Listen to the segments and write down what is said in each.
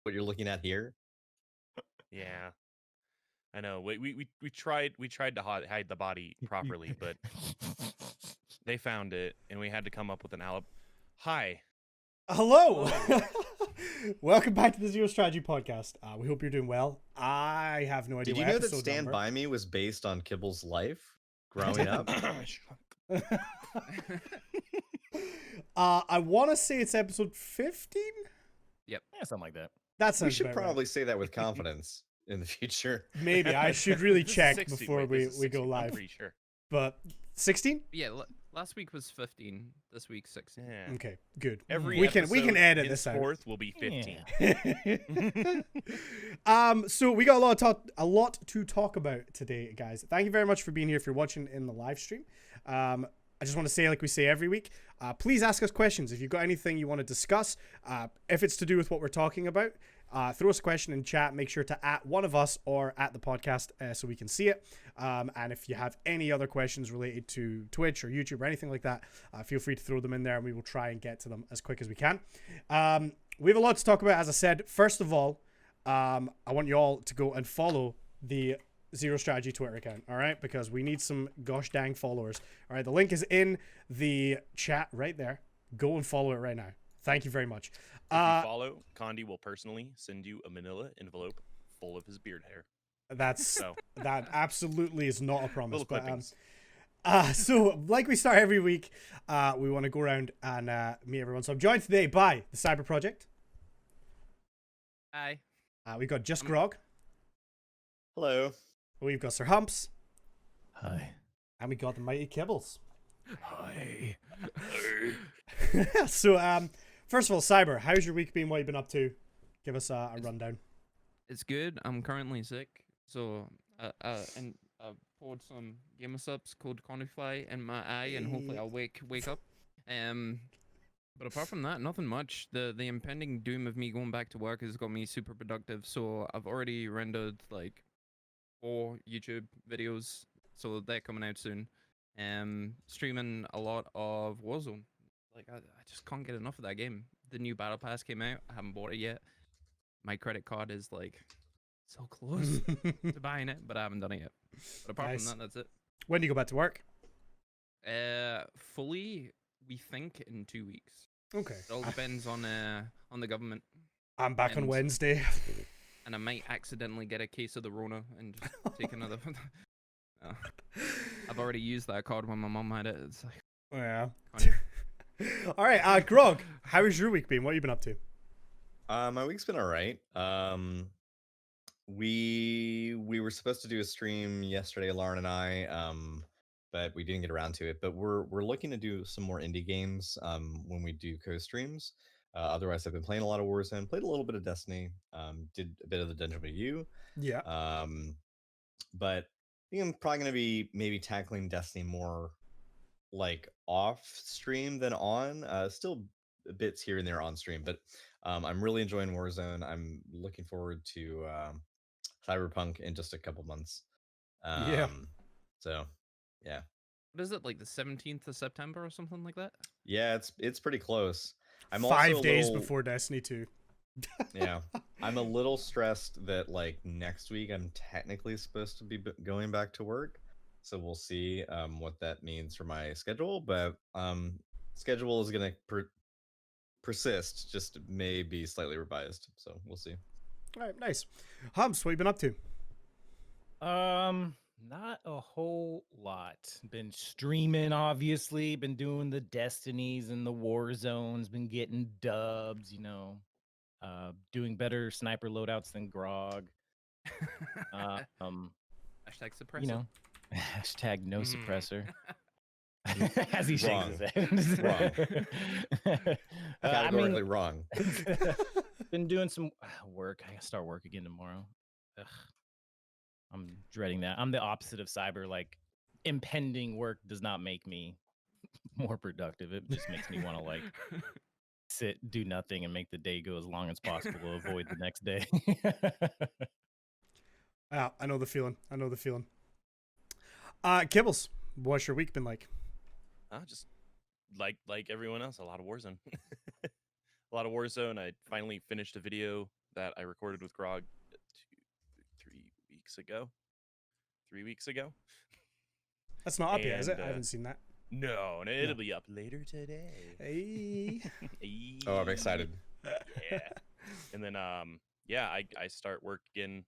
what you're looking at here. Yeah, I know. We tried to hide the body properly, but they found it, and we had to come up with an alibi. Hi. Hello. Welcome back to the Zero Strategy Podcast. We hope you're doing well. I have no idea Did you what know that episode Stand number. By Me was based on Kibble's life growing up? I want to say it's episode 15. Yep, yeah, something like that. That We sounds should about right. probably say that with confidence in the future. Maybe I should really This is check 60. before Wait, this is we go 60. I'm live. pretty sure. But 16? Yeah, last week was 15. This week's 16. Yeah. Okay, good. Every we can episode edit this out. henceforth will be 15. So we got a lot to talk about today, guys. Thank you very much for being here. If you're watching in the live stream, I just want to say, like we say every week, please ask us questions if you've got anything you want to discuss. If it's to do with what we're talking about, throw us a question in chat. Make sure to @ one of us or @ the podcast so we can see it. And if you have any other questions related to Twitch or YouTube or anything like that, feel free to throw them in there, and we will try and get to them as quick as we can. We have a lot to talk about, as I said. First of all, I want you all to go and follow the Zero Strategy Twitter account, all right? Because we need some gosh dang followers. All right, the link is in the chat right there. Go and follow it right now. Thank you very much. If you follow, Condi will personally send you a manila envelope full of his beard hair. That absolutely is not a promise. Little But, clippings. so, like we start every week, we want to go around and meet everyone. So I'm joined today by the Cyber Project. Hi. We've got Just Grog. Hello. We've got Sir Humps. Hi. And we got the Mighty Kibbles. Hi. So, first of all, Cyber, how's your week been? What have you been up to? Give us a rundown. It's good. I'm currently sick, so and I poured some gamer subs called Conify in my eye, and hopefully I'll wake up. But apart from that, nothing much. The impending doom of me going back to work has got me super productive. So I've already rendered like 4 YouTube videos, so they're coming out soon. Streaming a lot of Warzone. Like I just can't get enough of that game. The new Battle Pass came out. I haven't bought it yet. My credit card is like so close to buying it, but I haven't done it yet. But apart from that, that's it. When do you go back to work? Fully, we think in 2 weeks. Okay. It all depends on the government. I'm back on Wednesday. And I might accidentally get a case of the Rona and just take another. I've already used that card when my mom had it. It's like, yeah. All right, Grog, how has your week been? What have you been up to? My week's been all right. We were supposed to do a stream yesterday, Lauren and I, but we didn't get around to it. But we're looking to do some more indie games when we do co-streams. Otherwise, I've been playing a lot of Warzone, played a little bit of Destiny, did a bit of the Dungeon of You. Yeah. But I think I'm probably going to be maybe tackling Destiny more like off stream than on. Still bits here and there on stream, but I'm really enjoying Warzone. I'm looking forward to Cyberpunk in just a couple months. Yeah. So, yeah. What is it, like the 17th of September or something like that? Yeah, it's pretty close. I'm 5 also days before Destiny 2. Yeah, I'm a little stressed that like next week I'm technically supposed to be going back to work, so we'll see what that means for my schedule. But schedule is gonna persist, just may be slightly revised. So we'll see. All right, nice. Humps, what have you been up to? Not a whole lot. Been streaming, obviously. Been doing the Destinies and the War Zones. Been getting dubs, you know. Doing better sniper loadouts than Grog. Hashtag suppressor. You know, hashtag no suppressor. As he shakes his head. Wrong. Categorically wrong. Been doing some work. I gotta start work again tomorrow. Ugh. I'm dreading that. I'm the opposite of Cyber. Like, impending work does not make me more productive. It just makes me want to like sit, do nothing, and make the day go as long as possible to avoid the next day. I know the feeling. Kibbles, what's your week been like? Just like everyone else, a lot of Warzone. a lot of Warzone. I finally finished a video that I recorded with Grog 3 weeks ago. 3 weeks ago. That's not up yet, is it? And, I haven't seen that. No, and it'll be up later today. Hey. Oh, I'm excited. Yeah. And then yeah, I start work again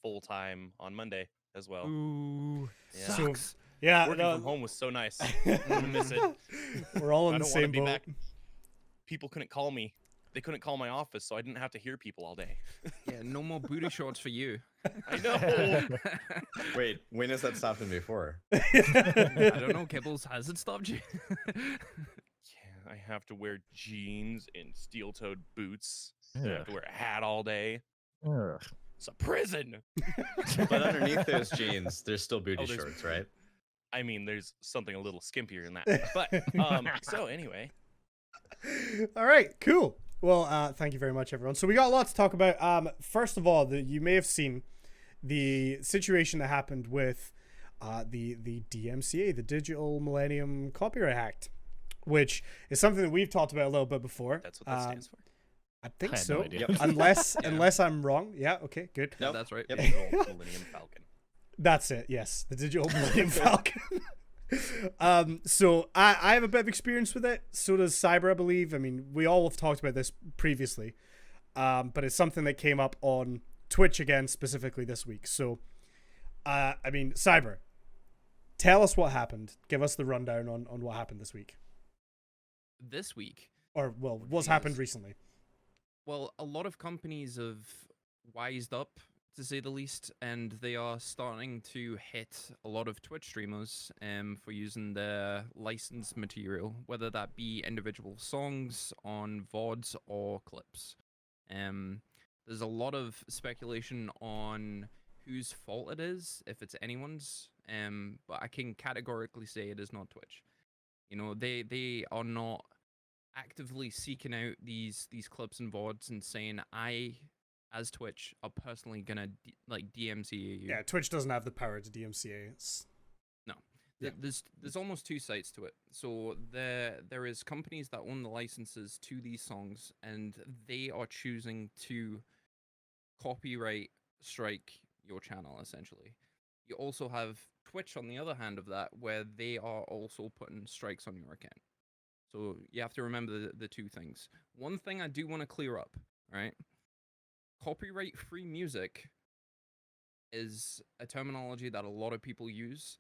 full time on Monday as well. Ooh, Yeah. sucks. Yeah, Working no, from home was so nice. I'm gonna miss it. we're all I in the don't want to same be boat. back. People couldn't call me. They couldn't call my office, so I didn't have to hear people all day. Yeah, no more booty shorts for you. I know. Wait, when has that stopped him before? I don't know, Kibbles, has it stopped you? Yeah, I have to wear jeans and steel-toed boots. I Ugh. have to wear a hat all day. Ugh. It's a prison. But underneath those jeans, there's still booty Oh, there's- shorts, right? I mean, there's something a little skimpier than that. But so anyway, All right, cool. Well, thank you very much, everyone. So we got a lot to talk about. First of all, you may have seen the situation that happened with the DMCA, the Digital Millennium Copyright Act, which is something that we've talked about a little bit before. that's what that stands for. I think I had so. no idea. Yep. Unless I'm wrong. Yeah. Okay. Good. Nope. That's right. Yep. Digital Millennium Falcon. That's it. Yes, the Digital Millennium Falcon. So I have a bit of experience with it. So does Cyber, I believe. I mean, we all have talked about this previously, but it's something that came up on Twitch again specifically this week. So, I mean, Cyber, tell us what happened. Give us the rundown on what happened this week, This week, or well, Oh, what's geez. happened recently. well, a lot of companies have wised up, to say the least, and they are starting to hit a lot of Twitch streamers for using their licensed material, whether that be individual songs on VODs or clips. There's a lot of speculation on whose fault it is, if it's anyone's, but I can categorically say it is not Twitch. You know, they are not actively seeking out these clips and VODs and saying, I, as Twitch, are personally gonna DMCA you. Yeah, Twitch doesn't have the power to DMCA. It's Yeah. There's almost two sides to it. So there is companies that own the licenses to these songs, and they are choosing to copyright strike your channel essentially. You also have Twitch on the other hand of that, where they are also putting strikes on your account. So you have to remember the two things. One thing I do want to clear up, right? Copyright free music is a terminology that a lot of people use.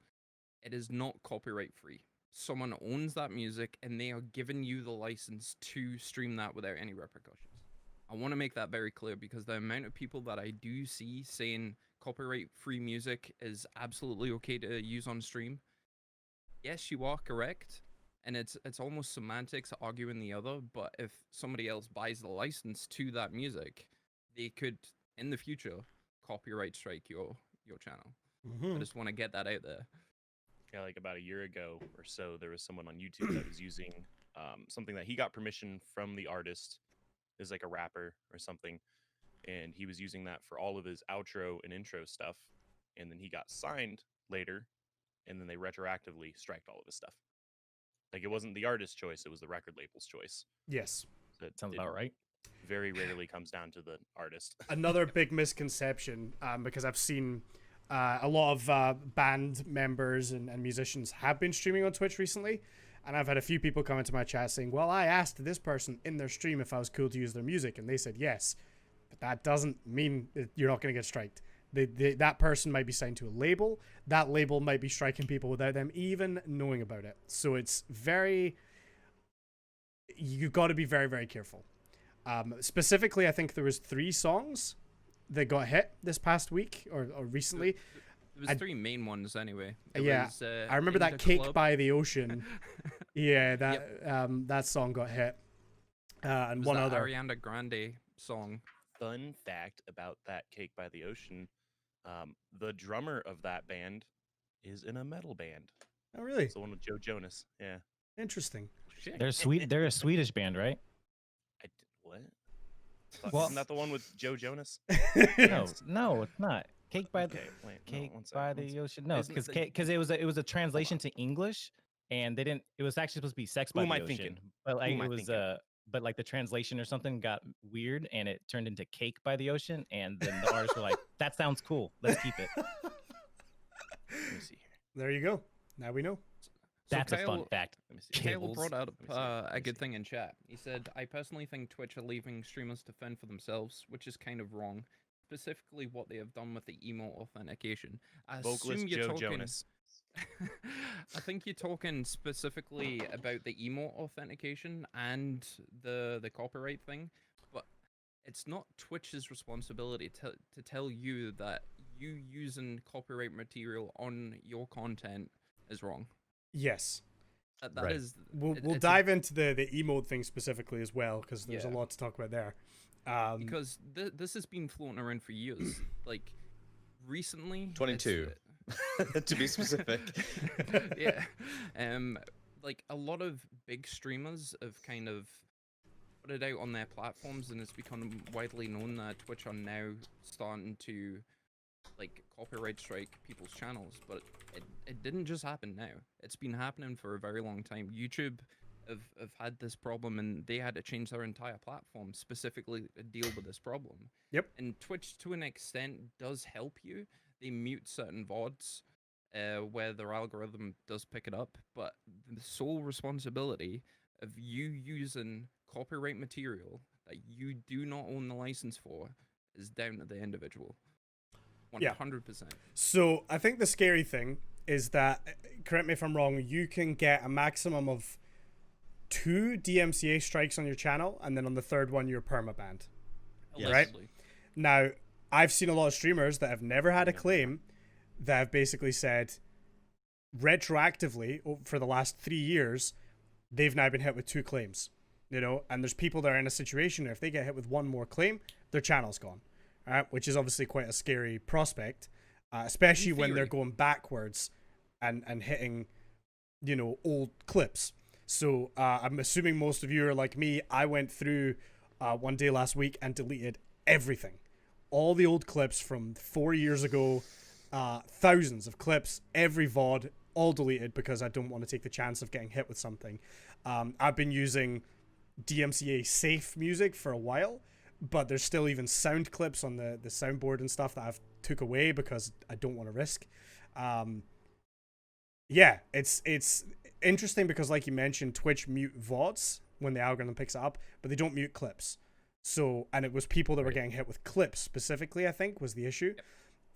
It is not copyright free. Someone owns that music and they are giving you the license to stream that without any repercussions. I want to make that very clear because the amount of people that I do see saying copyright free music is absolutely okay to use on stream. Yes, you are correct. And it's almost semantics arguing the other, but if somebody else buys the license to that music, they could in the future copyright strike your channel. I just want to get that out there. Yeah, like about a year ago or so, there was someone on YouTube that was using something that he got permission from the artist, is like a rapper or something, and he was using that for all of his outro and intro stuff, and then he got signed later, and then they retroactively striked all of his stuff. Like, it wasn't the artist's choice, it was the record label's choice. Yes. So it Sounds about right. very rarely comes down to the artist. Another big misconception, because I've seen a lot of band members and musicians have been streaming on Twitch recently, and I've had a few people come into my chat saying, well, I asked this person in their stream if I was cool to use their music, and they said yes, but that doesn't mean that you're not going to get striked. That person might be signed to a label. That label might be striking people without them even knowing about it. So it's you've got to be very, very careful. Specifically, I think there was 3 songs that got hit this past week or recently. There was 3 main ones anyway. It Yeah, was, I remember In that the Cake Club. by the Ocean. Yeah, that song got hit. And It was one that other. Ariana Grande song. Fun fact about that Cake by the Ocean, the drummer of that band is in a metal band. Oh, really? It's the one with Joe Jonas. Yeah. Interesting. Shit. They're a Swedish band, right? What? Fuck, Well- isn't that the one with Joe Jonas? No, it's not. Cake by the Okay, wait, no, Cake one sec, by one the sec. Ocean. No, Isn't because the- it was a translation to English, and they didn't. It was actually supposed to be Sex Who by am the I Ocean, thinking? but like Who am I it was thinking? but like the translation or something got weird and it turned into cake by the ocean. And then the artists were like, that sounds cool. Let's keep it. Let me see here. There you go. Now we know. So That's a fun Kyle, fact. Let me see. Kyle Cables. brought up Let me see. Let a me good see. thing in chat. He said, I personally think Twitch are leaving streamers to fend for themselves, which is kind of wrong. Specifically, what they have done with the emote authentication. I Vocalist assume you're Joe talking. Jonas. I think you're talking specifically about the emote authentication and the copyright thing, but it's not Twitch's responsibility to tell you that you using copyright material on your content is wrong. Yes. That Right. is We'll it's a- dive into the emote thing specifically as well, because there's a Yeah. lot to talk about there. because this has been floating around for years. Like recently, 22. To be specific. yeah, like a lot of big streamers have kind of put it out on their platforms, and it's become widely known that Twitch are now starting to like copyright strike people's channels. But it didn't just happen now. It's been happening for a very long time. YouTube have had this problem, and they had to change their entire platform specifically to deal with this problem. Yep. And Twitch, to an extent, does help you. They mute certain VODs where their algorithm does pick it up, but the sole responsibility of you using copyright material that you do not own the license for is down to the individual. Yeah. 100%. So I think the scary thing is that, correct me if I'm wrong, you can get a maximum of 2 DMCA strikes on your channel, and then on the third one you're permabanned. Yes. Right? Allegedly. Now, I've seen a lot of streamers that have never had a claim that have basically said retroactively for the last 3 years they've now been hit with 2 claims. You know, and there's people that are in a situation where if they get hit with one more claim, their channel's gone. All right, which is obviously quite a scary prospect, especially when they're going backwards and hitting, you know, old clips. So I'm assuming most of you are like me. I went through one day last week and deleted everything, all the old clips from 4 years ago, thousands of clips, every VOD, all deleted because I don't want to take the chance of getting hit with something. I've been using DMCA safe music for a while, but there's still even sound clips on the soundboard and stuff that I've took away because I don't want to risk. Yeah, it's interesting because, like you mentioned, Twitch mute VODs when the algorithm picks it up, but they don't mute clips. So, and it was people that were getting hit with clips specifically, I think, was the issue. Yep.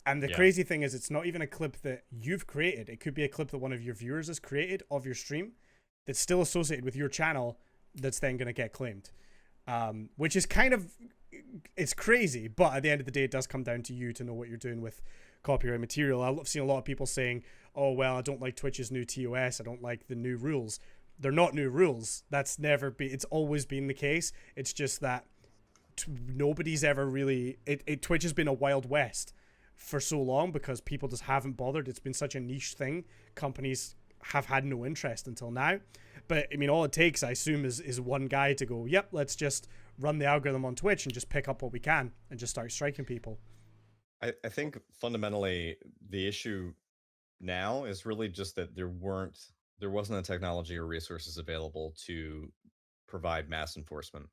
And the Yeah. crazy thing is, it's not even a clip that you've created. It could be a clip that one of your viewers has created of your stream that's still associated with your channel that's then going to get claimed. Which is kind of, it's crazy, but at the end of the day, it does come down to you to know what you're doing with copyright material. I've seen a lot of people saying, oh, well, I don't like Twitch's new TOS. I don't like the new rules. They're not new rules. That's never been, it's always been the case. It's just that nobody's ever really, Twitch has been a wild west for so long because people just haven't bothered. It's been such a niche thing. Companies have had no interest until now. But I mean, all it takes, I assume, is one guy to go, yep, let's just run the algorithm on Twitch and just pick up what we can and just start striking people. I think fundamentally the issue now is really just that there wasn't a technology or resources available to provide mass enforcement.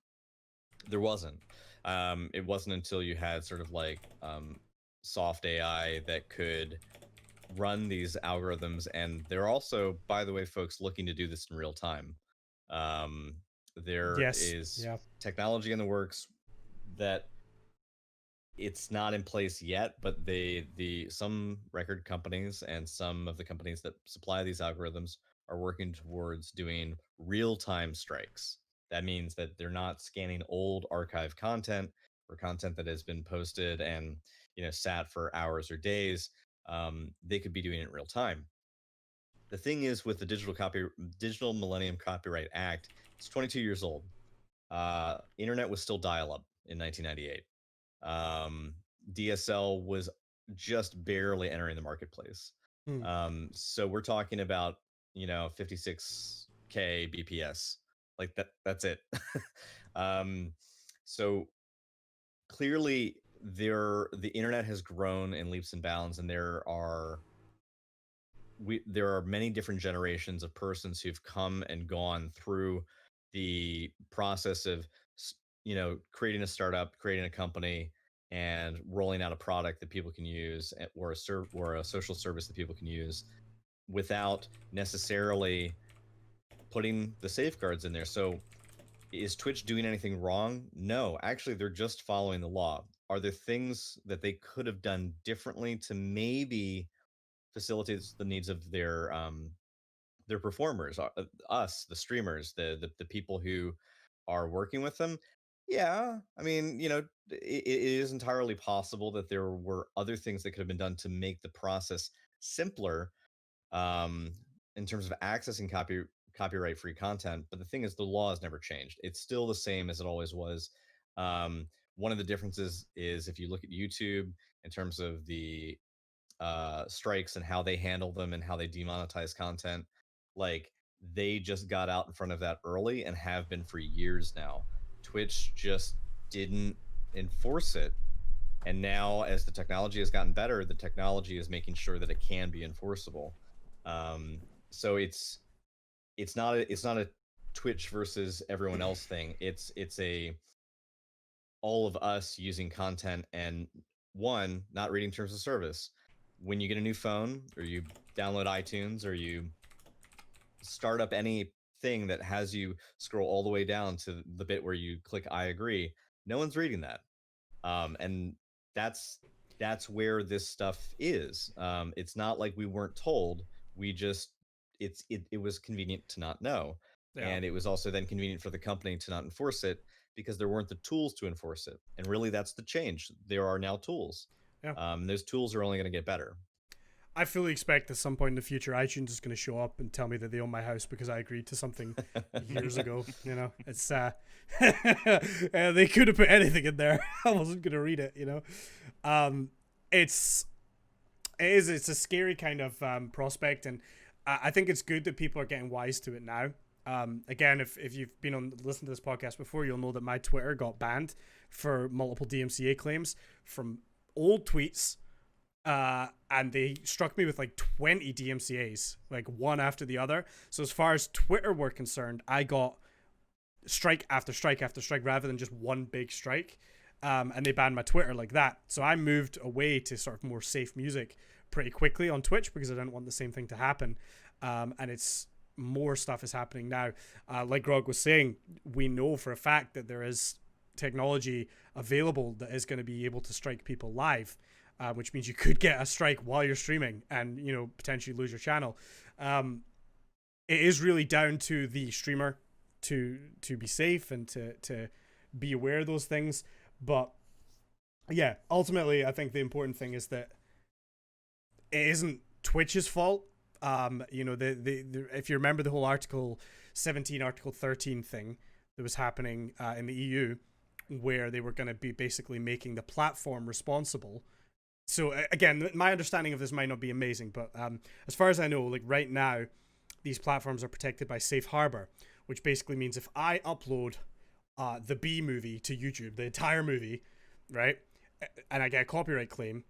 There wasn't. It wasn't until you had sort of like soft AI that could run these algorithms, and they're also, by the way, folks, looking to do this in real time. There Yes. is Yeah. technology in the works that it's not in place yet, but some record companies and some of the companies that supply these algorithms are working towards doing real-time strikes. That means that they're not scanning old archive content or content that has been posted and sat for hours or days. They could be doing it in real time. The thing is, with the Digital Millennium Copyright Act, it's 22 years old. Internet was still dial-up in 1998. DSL was just barely entering the marketplace. So we're talking about 56k bps, like that's it. So clearly the internet has grown in leaps and bounds, and there are many different generations of persons who've come and gone through the process of creating a startup, creating a company, and rolling out a product that people can use, or a social service that people can use without necessarily putting the safeguards in there. So is Twitch doing anything wrong? No, actually, they're just following the law. Are there things that they could have done differently to maybe facilitate the needs of their performers, us, the streamers, the people who are working with them? Yeah, I mean, it is entirely possible that there were other things that could have been done to make the process simpler, um, in terms of accessing copyright free content. But the thing is, the law has never changed. It's still the same as it always was. Um, One of the differences is if you look at YouTube in terms of the strikes and how they handle them and how they demonetize content, like they just got out in front of that early and have been for years now. Twitch just didn't enforce it, and now as the technology has gotten better, the technology is making sure that it can be enforceable. So it's not a Twitch versus everyone else thing. It's a all of us using content and one not reading terms of service. When you get a new phone or you download iTunes or you start up anything that has you scroll all the way down to the bit where you click I agree, no one's reading that. And that's where this stuff is. It's not like we weren't told. We just it was convenient to not know, Yeah. and it was also then convenient for the company to not enforce it because there weren't the tools to enforce it. And really, that's the change. There are now tools. Yeah. Those tools are only going to get better. I fully expect at some point in the future, iTunes is going to show up and tell me that they own my house because I agreed to something years ago. You know, it's they could have put anything in there. I wasn't going to read it. You know, it's a scary kind of prospect, and I think it's good that people are getting wise to it now. Again, if you've been on listened to this podcast before, you'll know that my Twitter got banned for multiple DMCA claims from old tweets. And they struck me with like 20 DMCAs, like one after the other. So as far as Twitter were concerned, I got strike after strike after strike rather than just one big strike. And they banned my Twitter like that. So I moved away to sort of more safe music pretty quickly on Twitch because I didn't want the same thing to happen. And it's more stuff is happening now. Like Grog was saying, we know for a fact that there is technology available that is going to be able to strike people live. Which means you could get a strike while you're streaming and, you know, potentially lose your channel. It is really down to the streamer to be safe and to be aware of those things. But yeah, ultimately, I think the important thing is that it isn't Twitch's fault. You know, if you remember the whole Article 17, Article 13 thing that was happening in the EU, where they were going to be basically making the platform responsible. So again, my understanding of this might not be amazing, but as far as I know, like right now, these platforms are protected by Safe Harbor, which basically means if I upload the B movie to YouTube, the entire movie, right, and I get a copyright claim,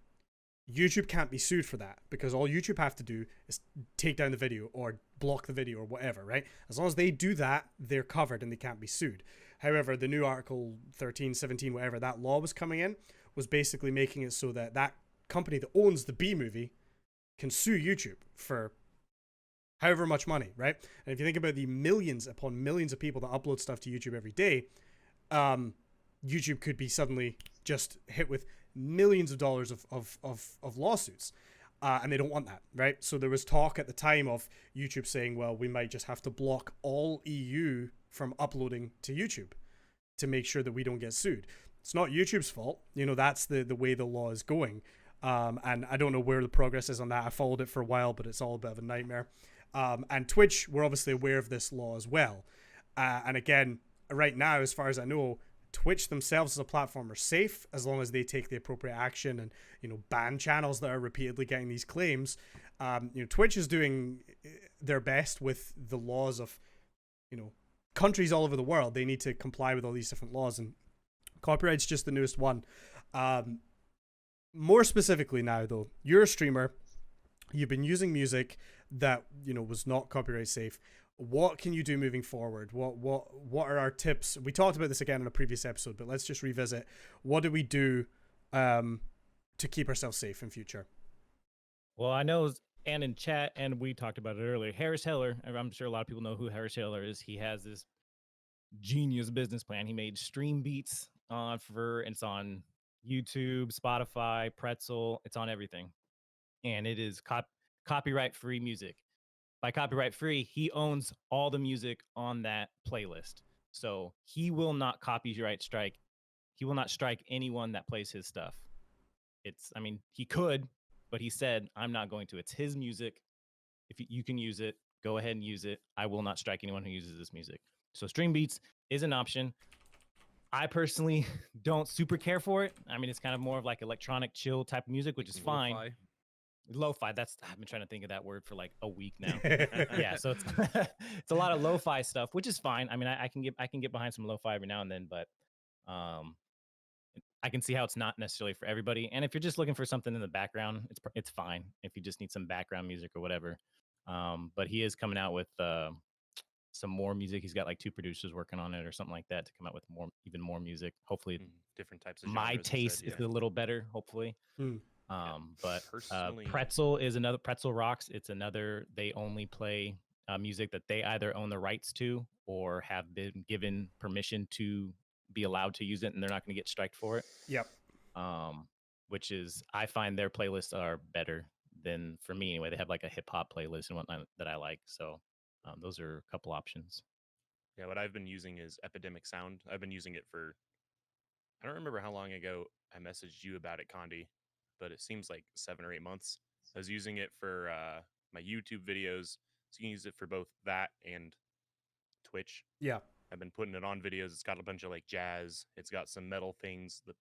YouTube can't be sued for that because all YouTube have to do is take down the video or block the video or whatever, right? As long as they do that, they're covered and they can't be sued. However, the new Article 13, 17, whatever, that law was coming in, was basically making it so that that company that owns the B movie can sue YouTube for however much money, right? And if you think about the millions upon millions of people that upload stuff to YouTube every day, YouTube could be suddenly just hit with millions of dollars of lawsuits. And they don't want that, right? So there was talk at the time of YouTube saying, well, we might just have to block all EU from uploading to YouTube to make sure that we don't get sued. It's not YouTube's fault. You know, that's the way the law is going. And I don't know where the progress is on that. I followed it for a while, but it's all a bit of a nightmare. And Twitch, we're obviously aware of this law as well. And again, right now, as far as I know, Twitch themselves as a platform are safe as long as they take the appropriate action and, you know, ban channels that are repeatedly getting these claims. You know, Twitch is doing their best with the laws of, you know, countries all over the world. They need to comply with all these different laws, and copyright's just the newest one. More specifically now, though, you're a streamer. You've been using music that, you know, was not copyright safe. what can you do moving forward? What are our tips? We talked about this again in a previous episode, but let's just revisit. What do we do to keep ourselves safe in future? Well, I know, and in chat, and we talked about it earlier. Harris Heller, I'm sure a lot of people know who Harris Heller is. He has this genius business plan. He made Stream Beats it's on YouTube, Spotify, Pretzel. It's on everything, and it is copyright free music. By copyright free, he owns all the music on that playlist. So he will not copyright strike. He will not strike anyone that plays his stuff. I mean, he could, but he said, I'm not going to. It's his music. If you can use it, go ahead and use it. I will not strike anyone who uses this music. So Stream Beats is an option. I personally don't super care for it. I mean, it's kind of more of like electronic chill type of music, which is fine. Lo-fi. I've been trying to think of that word for like a week now. Yeah, so it's it's a lot of lo-fi stuff, which is fine. I mean, I can get behind some lo-fi every now and then, but I can see how it's not necessarily for everybody. And if you're just looking for something in the background, it's fine. If you just need some background music or whatever. But he is coming out with some more music. He's got like 2 producers working on it or something like that to come out with even more music. Hopefully, different types of my genres, taste is a little better. Hopefully. But personally, Pretzel is another. Pretzel Rocks. It's another. They only play music that they either own the rights to or have been given permission to be allowed to use it, and they're not going to get striked for it. Yep. Which is, I find their playlists are better than, for me anyway. They have like a hip hop playlist and whatnot that I like. So those are a couple options. Yeah, what I've been using is Epidemic Sound. I've been using it for, I don't remember how long ago I messaged you about it, Condi, but it seems like 7 or 8 months. I was using it for my YouTube videos. So you can use it for both that and Twitch. Yeah. I've been putting it on videos. It's got a bunch of like jazz. It's got some metal things. The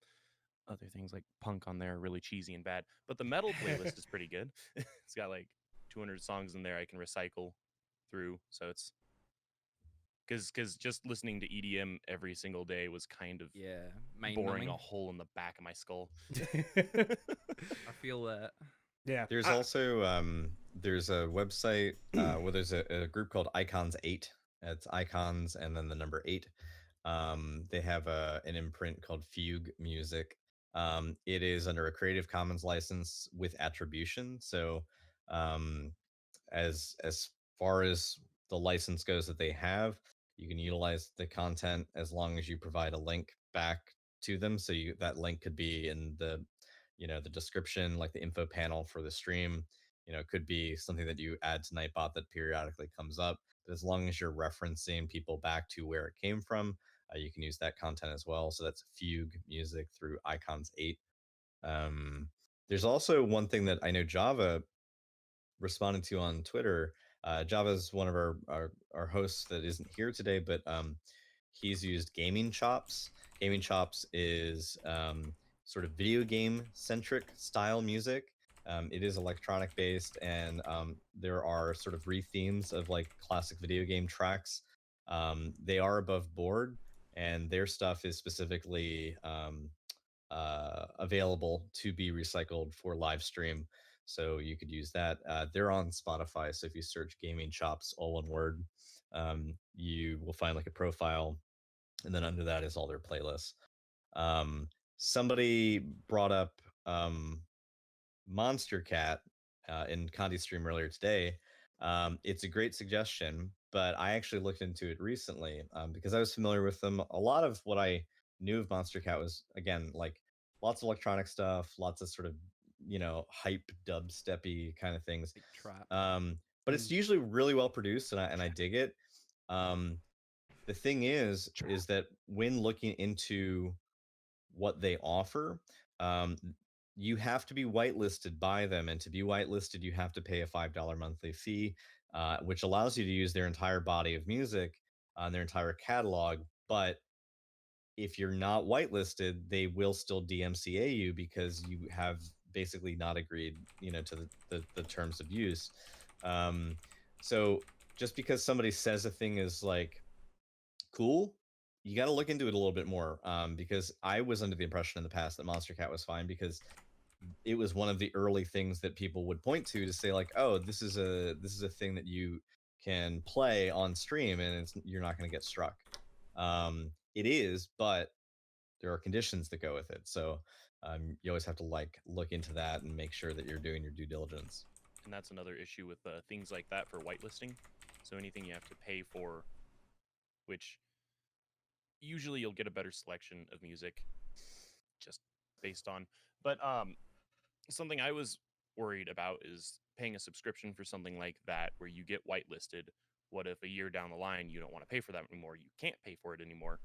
other things like punk on there are really cheesy and bad. But the metal playlist is pretty good. It's got like 200 songs in there I can recycle through. So it's because just listening to EDM every single day was kind of boring a hole in the back of my skull. I feel that. Yeah. There's also there's a website where there's a group called Icons 8. It's icons and then the number 8. They have an imprint called Fugue Music. It is under a Creative Commons license with attribution. So as far as the license goes that they have, you can utilize the content as long as you provide a link back to them. So that link could be in the the description, like the info panel for the stream. It could be something that you add to Nightbot that periodically comes up. But as long as you're referencing people back to where it came from, you can use that content as well. So that's Fugue Music through Icons 8. There's also one thing that I know Java responded to on Twitter. Java is one of our hosts that isn't here today, but he's used Gaming Chops. Gaming Chops is sort of video game centric style music. It is electronic based, and there are sort of re-themes of like classic video game tracks. They are above board, and their stuff is specifically available to be recycled for live stream. So you could use that. They're on Spotify. So if you search Gaming Chops, all one word, you will find like a profile. And then under that is all their playlists. Somebody brought up Monster Cat in Condi's stream earlier today. It's a great suggestion, but I actually looked into it recently because I was familiar with them. A lot of what I knew of Monster Cat was, again, like lots of electronic stuff, lots of sort of, hype dubsteppy kind of things. Like trap. But it's usually really well produced, and I dig it. The thing is that when looking into what they offer, you have to be whitelisted by them, and to be whitelisted, you have to pay a $5 monthly fee, which allows you to use their entire body of music on their entire catalog. But if you're not whitelisted, they will still DMCA you because you have basically not agreed, to the terms of use. So just because somebody says a thing is like cool, you got to look into it a little bit more, because I was under the impression in the past that Monster Cat was fine because it was one of the early things that people would point to say like, oh, this is a thing that you can play on stream and you're not going to get struck. It is, but there are conditions that go with it. So you always have to like look into that and make sure that you're doing your due diligence. And that's another issue with things like that for whitelisting. So anything you have to pay for, which usually you'll get a better selection of music just based on. But something I was worried about is paying a subscription for something like that where you get whitelisted. What if a year down the line you don't want to pay for that anymore? You can't pay for it anymore.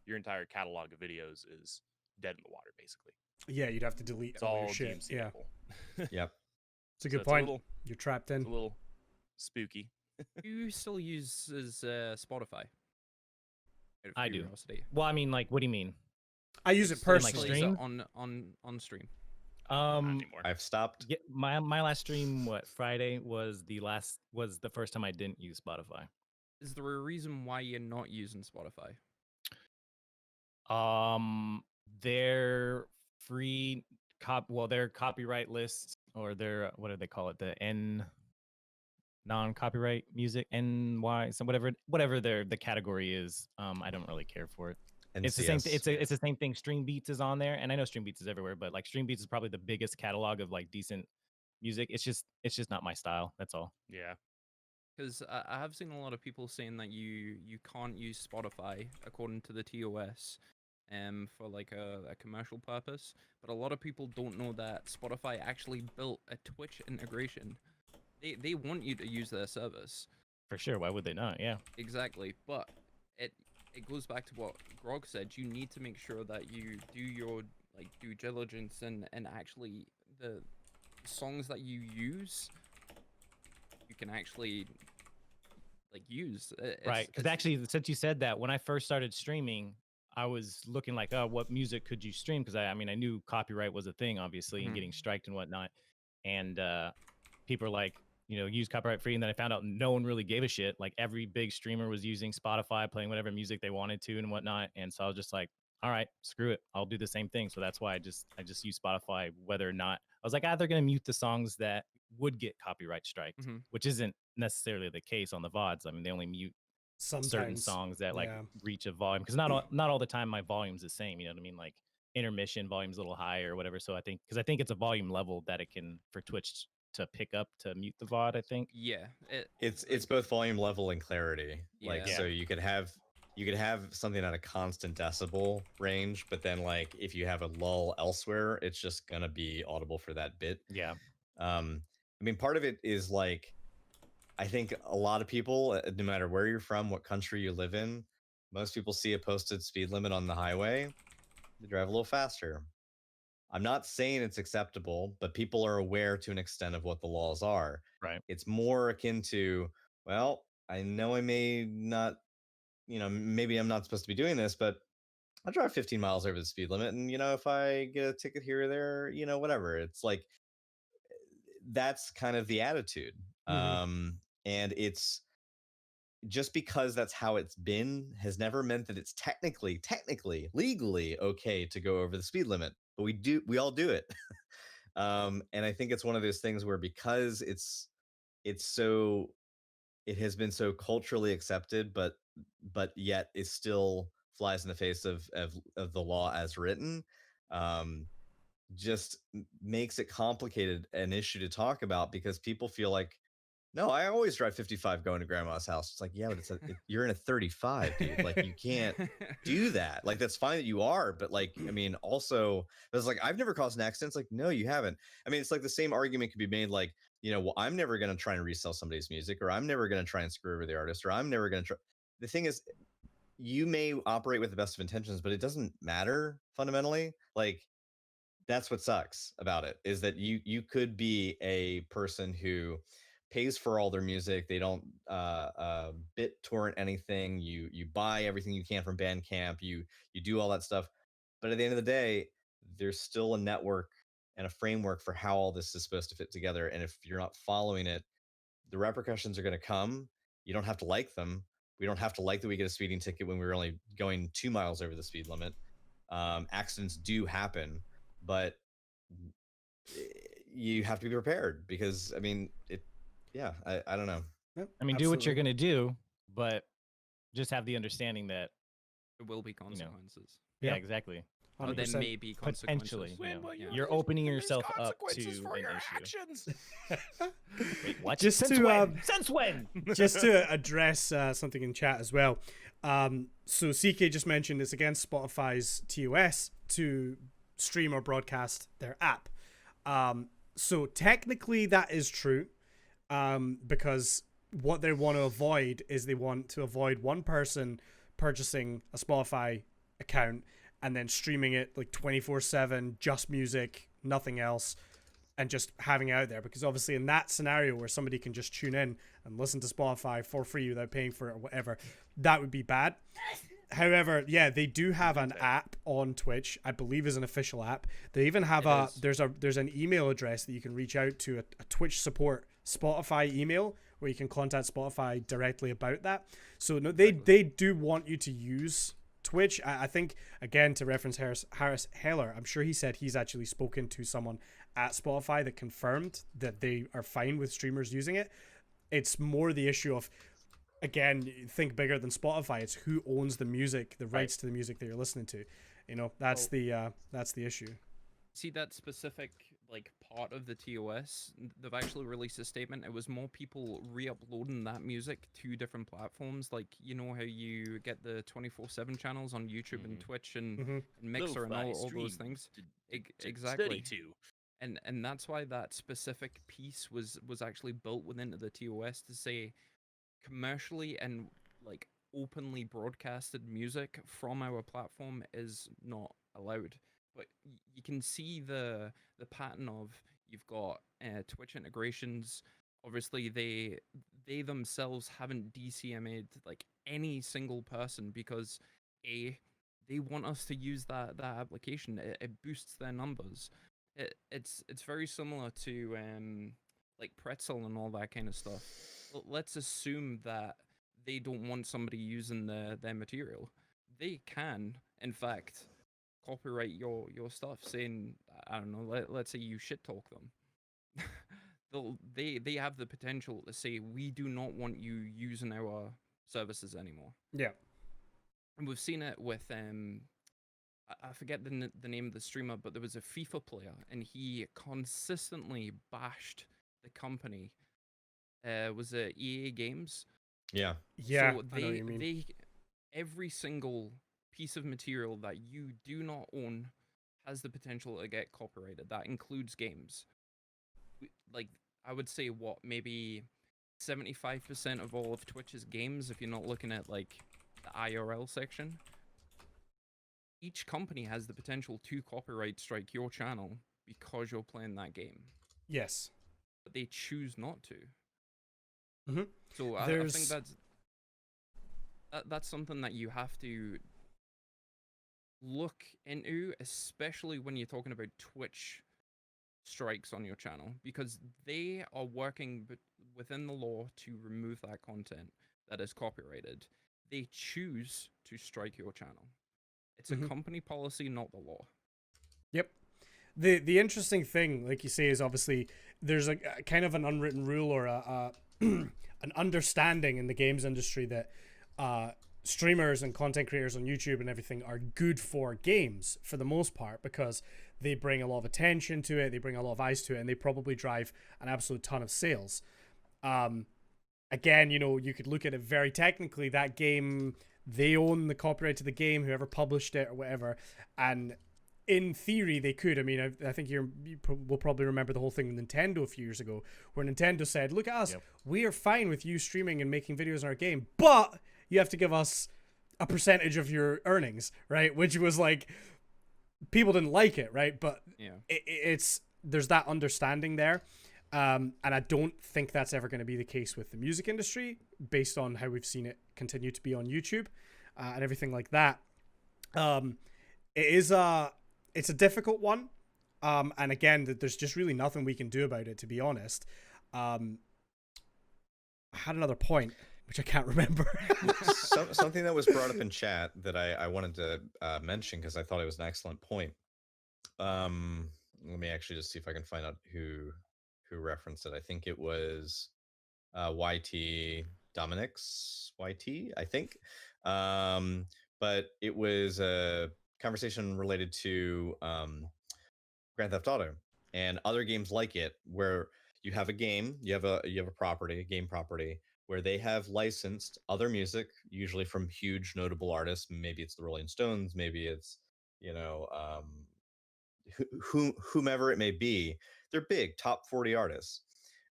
Your entire catalog of videos is dead in the water, basically. Yeah, you'd have to delete It's all all your shit. DMCA. Yeah, Yep. it's a So good it's point. little, You're trapped in. it's a little spooky. Who still uses Spotify? Out of I do. curiosity. Well, I mean, like, what do you mean? I use it Still in, like, personally. Still use it stream? on stream. Not anymore. I've stopped. My last stream, Friday was the first time I didn't use Spotify. Is there a reason why you're not using Spotify? Their free their copyright lists, or their, what do they call it? The non-copyright music, NY, so whatever the category is. I don't really care for it. It's the same. It's the same thing. Stream Beats is on there, and I know Stream Beats is everywhere, but like Stream Beats is probably the biggest catalog of like decent music. It's just not my style. That's all. Yeah. Because I have seen a lot of people saying that you can't use Spotify according to the TOS, for like a commercial purpose. But a lot of people don't know that Spotify actually built a Twitch integration. They want you to use their service. For sure. Why would they not? Yeah. Exactly, but it goes back to what Grog said. You need to make sure that you do your like due diligence and actually the songs that you use, you can actually like use. Right. Because actually, since you said that, when I first started streaming, I was looking like, oh, what music could you stream? Because I mean, I knew copyright was a thing, obviously, and getting striked and whatnot. And people are like, use copyright free. And then I found out no one really gave a shit. Like every big streamer was using Spotify, playing whatever music they wanted to and whatnot. And so I was just like, all right, screw it. I'll do the same thing. So that's why I just use Spotify, whether or not I was like, they're going to mute the songs that would get copyright striked, which isn't necessarily the case on the VODs. I mean, they only mute certain songs that like reach a volume, because not all the time my volume's the same. You know what I mean? Like intermission volume's a little higher or whatever. So I think it's a volume level that it can for Twitch to pick up to mute the VOD, I think. Yeah, it's both volume level and clarity. Like, Yeah. so you could have something at a constant decibel range, but then like if you have a lull elsewhere, it's just gonna be audible for that bit. Yeah. I mean, part of it is like, I think a lot of people, no matter where you're from, what country you live in, most people see a posted speed limit on the highway, they drive a little faster. I'm not saying it's acceptable, but people are aware to an extent of what the laws are. Right. It's more akin to, well, I know I may not, maybe I'm not supposed to be doing this, but I drive 15 miles over the speed limit. And, if I get a ticket here or there, whatever. It's like, that's kind of the attitude. And it's just because that's how it's been has never meant that it's technically, legally okay to go over the speed limit. But we all do it. And I think it's one of those things where, because it has been so culturally accepted, but yet it still flies in the face of the law as written. Just makes it complicated, an issue to talk about, because people feel like, no, I always drive 55 going to grandma's house. It's like, yeah, but you're in a 35, dude. Like, you can't do that. Like, that's fine that you are, but like, I mean, also, it's like, I've never caused an accident. It's like, no, you haven't. I mean, it's like the same argument could be made, like, well, I'm never going to try and resell somebody's music, or I'm never going to try and screw over the artist, or I'm never going to try. The thing is, you may operate with the best of intentions, but it doesn't matter fundamentally. Like, that's what sucks about it, is that you could be a person who pays for all their music. They don't bit torrent anything. You buy everything you can from Bandcamp. You do all that stuff. But at the end of the day, there's still a network and a framework for how all this is supposed to fit together. And if you're not following it, the repercussions are going to come. You don't have to like them. We don't have to like that we get a speeding ticket when we were only going 2 miles over the speed limit. Accidents do happen, but you have to be prepared, because I mean, I don't know. Yep, I mean, do what you're absolutely. gonna do, but just have the understanding that There will be you know. consequences. Yeah, Yeah. exactly. Or there 100%. may be Potentially, consequences. you know, When will Yeah. you're opening when there's yourself up consequences to for an your issue. actions? Wait, what? Just Since to when? Since when? just to address something in chat as well. So CK just mentioned it's against Spotify's TOS to stream or broadcast their app. So technically that is true, because what they want to avoid is they want to avoid one person purchasing a Spotify account and then streaming it like 24/7, just music, nothing else, and just having it out there. Because obviously in that scenario where somebody can just tune in and listen to Spotify for free without paying for it or whatever, that would be bad. However, yeah, they do have an app on Twitch. I believe is an official app. They even have there's an email address that you can reach out to, a Twitch support Spotify email where you can contact Spotify directly about that. So no, they do want you to use Twitch. I think, again, to reference Harris Heller, I'm sure he said he's actually spoken to someone at Spotify that confirmed that they are fine with streamers using it. It's more the issue of, again, think bigger than Spotify. It's who owns the music, the rights to the music that you're listening to. You know, that's the issue. See that specific like part of the TOS, they've actually released a statement. It was more people re-uploading that music to different platforms. Like, you know how you get the 24/7 channels on YouTube and Twitch and Mixer and all those things. Exactly. And that's why that specific piece was actually built within the TOS to say commercially and like openly broadcasted music from our platform is not allowed. But you can see the pattern of, you've got Twitch integrations. Obviously, they themselves haven't DCMA'd like any single person because they want us to use that application. It boosts their numbers. It's very similar to like Pretzel and all that kind of stuff. Let's assume that they don't want somebody using their material. They can, in fact, copyright your stuff, saying, I don't know, let's say you shit talk them. They have the potential to say, we do not want you using our services anymore. Yeah. And we've seen it with I forget the name of the streamer, but there was a FIFA player, and he consistently bashed the company. Was it EA Games? Yeah, So I know what you mean. they every single piece of material that you do not own has the potential to get copyrighted. That includes games. Like, I would say, what, maybe 75% of all of Twitch's games, if you're not looking at like the IRL section. Each company has the potential to copyright strike your channel because you're playing that game. Yes. But they choose not to. Mm-hmm. So I think that's something that you have to look into, especially when you're talking about Twitch strikes on your channel, because they are working within the law to remove that content that is copyrighted. They choose to strike your channel. It's a company policy, not the law. Yep. The interesting thing, like you say, is obviously there's a kind of an unwritten rule or an understanding in the games industry that streamers and content creators on YouTube and everything are good for games for the most part, because they bring a lot of attention to it, they bring a lot of eyes to it, and they probably drive an absolute ton of sales. Again, you know, you could look at it very technically. That game, they own the copyright to the game, whoever published it or whatever, and in theory they could. I mean, I think you will probably remember the whole thing with Nintendo a few years ago, where Nintendo said, look at us, we are fine with you streaming and making videos in our game, but you have to give us a percentage of your earnings, right? Which was like, people didn't like it, right? But yeah, it's there's that understanding there. And I don't think that's ever going to be the case with the music industry, based on how we've seen it continue to be on YouTube and everything like that. It's a difficult one. And again, there's just really nothing we can do about it, to be honest. I had another point, which I can't remember. Something that was brought up in chat that I wanted to mention, because I thought it was an excellent point. Let me actually just see if I can find out who referenced it. I think it was YT Dominic's YT, I think. But it was a conversation related to Grand Theft Auto and other games like it, where you have a game, you have a property, a game property, where they have licensed other music, usually from huge notable artists. Maybe it's the Rolling Stones, maybe it's you know whomever it may be. They're big, top 40 artists.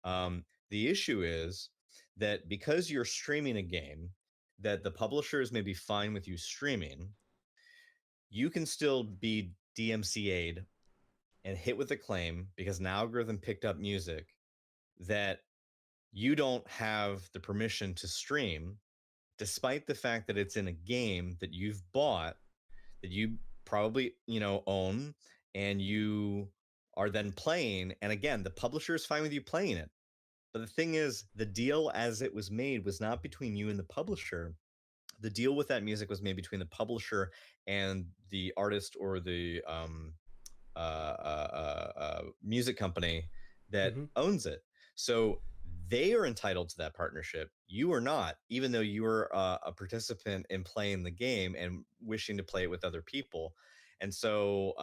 The issue is that because you're streaming a game that the publishers may be fine with you streaming, you can still be DMCA'd and hit with a claim because an algorithm picked up music that you don't have the permission to stream, despite the fact that it's in a game that you've bought, that you probably own, and you are then playing. And again, the publisher is fine with you playing it, but the thing is, the deal as it was made was not between you and the publisher. The deal with that music was made between the publisher and the artist or the music company that owns it. So they are entitled to that partnership. You are not, even though you are a participant in playing the game and wishing to play it with other people. And so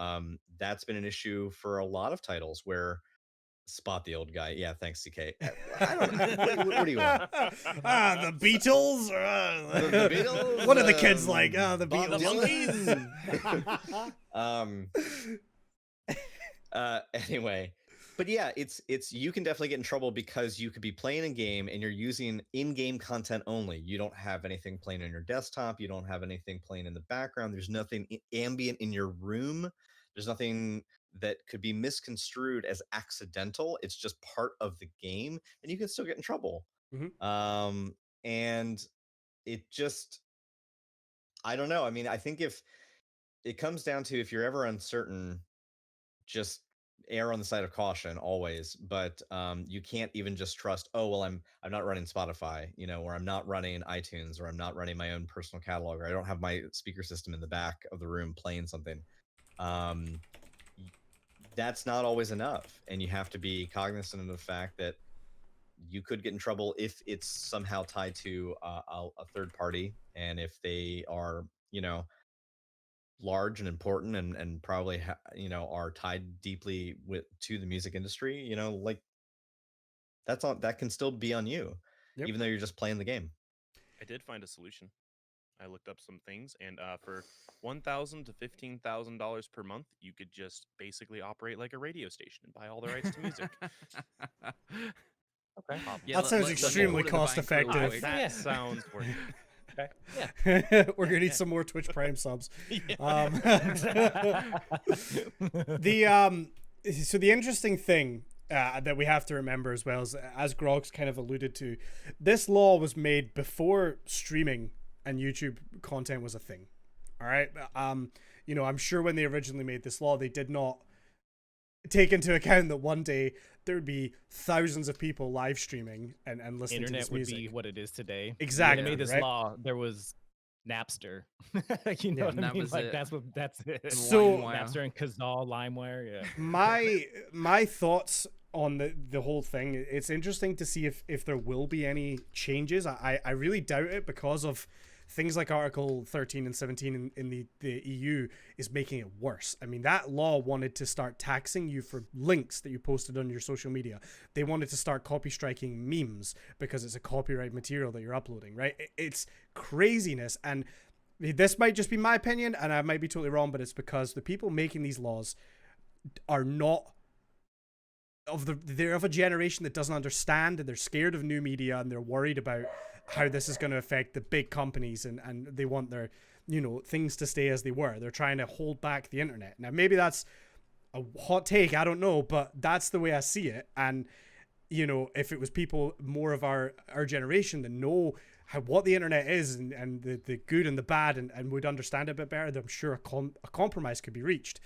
that's been an issue for a lot of titles where Spot the old guy. Yeah, thanks, CK. I don't know. What do you want? The Beatles? The Beatles? What are the kids like? The Bob Beatles. Anyway, but yeah, it's you can definitely get in trouble because you could be playing a game and you're using in-game content only. You don't have anything playing on your desktop. You don't have anything playing in the background. There's nothing ambient in your room. There's nothing that could be misconstrued as accidental. It's just part of the game, and you can still get in trouble. And it just, I don't know. I mean, I think if it comes down to, if you're ever uncertain, just err on the side of caution always. But you can't even just trust, oh well, I'm not running Spotify, or I'm not running iTunes, or I'm not running my own personal catalog, or I don't have my speaker system in the back of the room playing something. That's not always enough, and you have to be cognizant of the fact that you could get in trouble if it's somehow tied to a third party, and if they are large and important, and probably are tied deeply to the music industry, like that can still be on you. Yep. Even though you're just playing the game. I did find a solution. I looked up some things, and for $1,000 to $15,000 per month, you could just basically operate like a radio station and buy all the rights to music. Okay, that sounds extremely cost effective. That sounds worth it. Okay. Yeah. We're gonna need some more Twitch Prime subs. So the interesting thing that we have to remember as well is, as Grog's kind of alluded to, this law was made before streaming and YouTube content was a thing. All right. I'm sure when they originally made this law, they did not take into account that one day there would be thousands of people live streaming and listening to this music. Internet would be what it is today. Exactly. When they made this law, there was Napster. What I mean? That's it. So Napster and Kazaa, LimeWire. Yeah. My thoughts on the whole thing. It's interesting to see if there will be any changes. I really doubt it, because of things like Article 13 and 17 in the EU is making it worse. I mean, that law wanted to start taxing you for links that you posted on your social media. They wanted to start copy striking memes because it's a copyright material that you're uploading, right? It's craziness. And this might just be my opinion, and I might be totally wrong, but it's because the people making these laws are not they're of a generation that doesn't understand, and they're scared of new media, and they're worried about how this is going to affect the big companies, and they want their things to stay as they were. They're trying to hold back the internet. Now maybe that's a hot take, I don't know, but that's the way I see it. And if it was people more of our generation that know what the internet is, and the good and the bad, and would understand it a bit better, then I'm sure a compromise could be reached.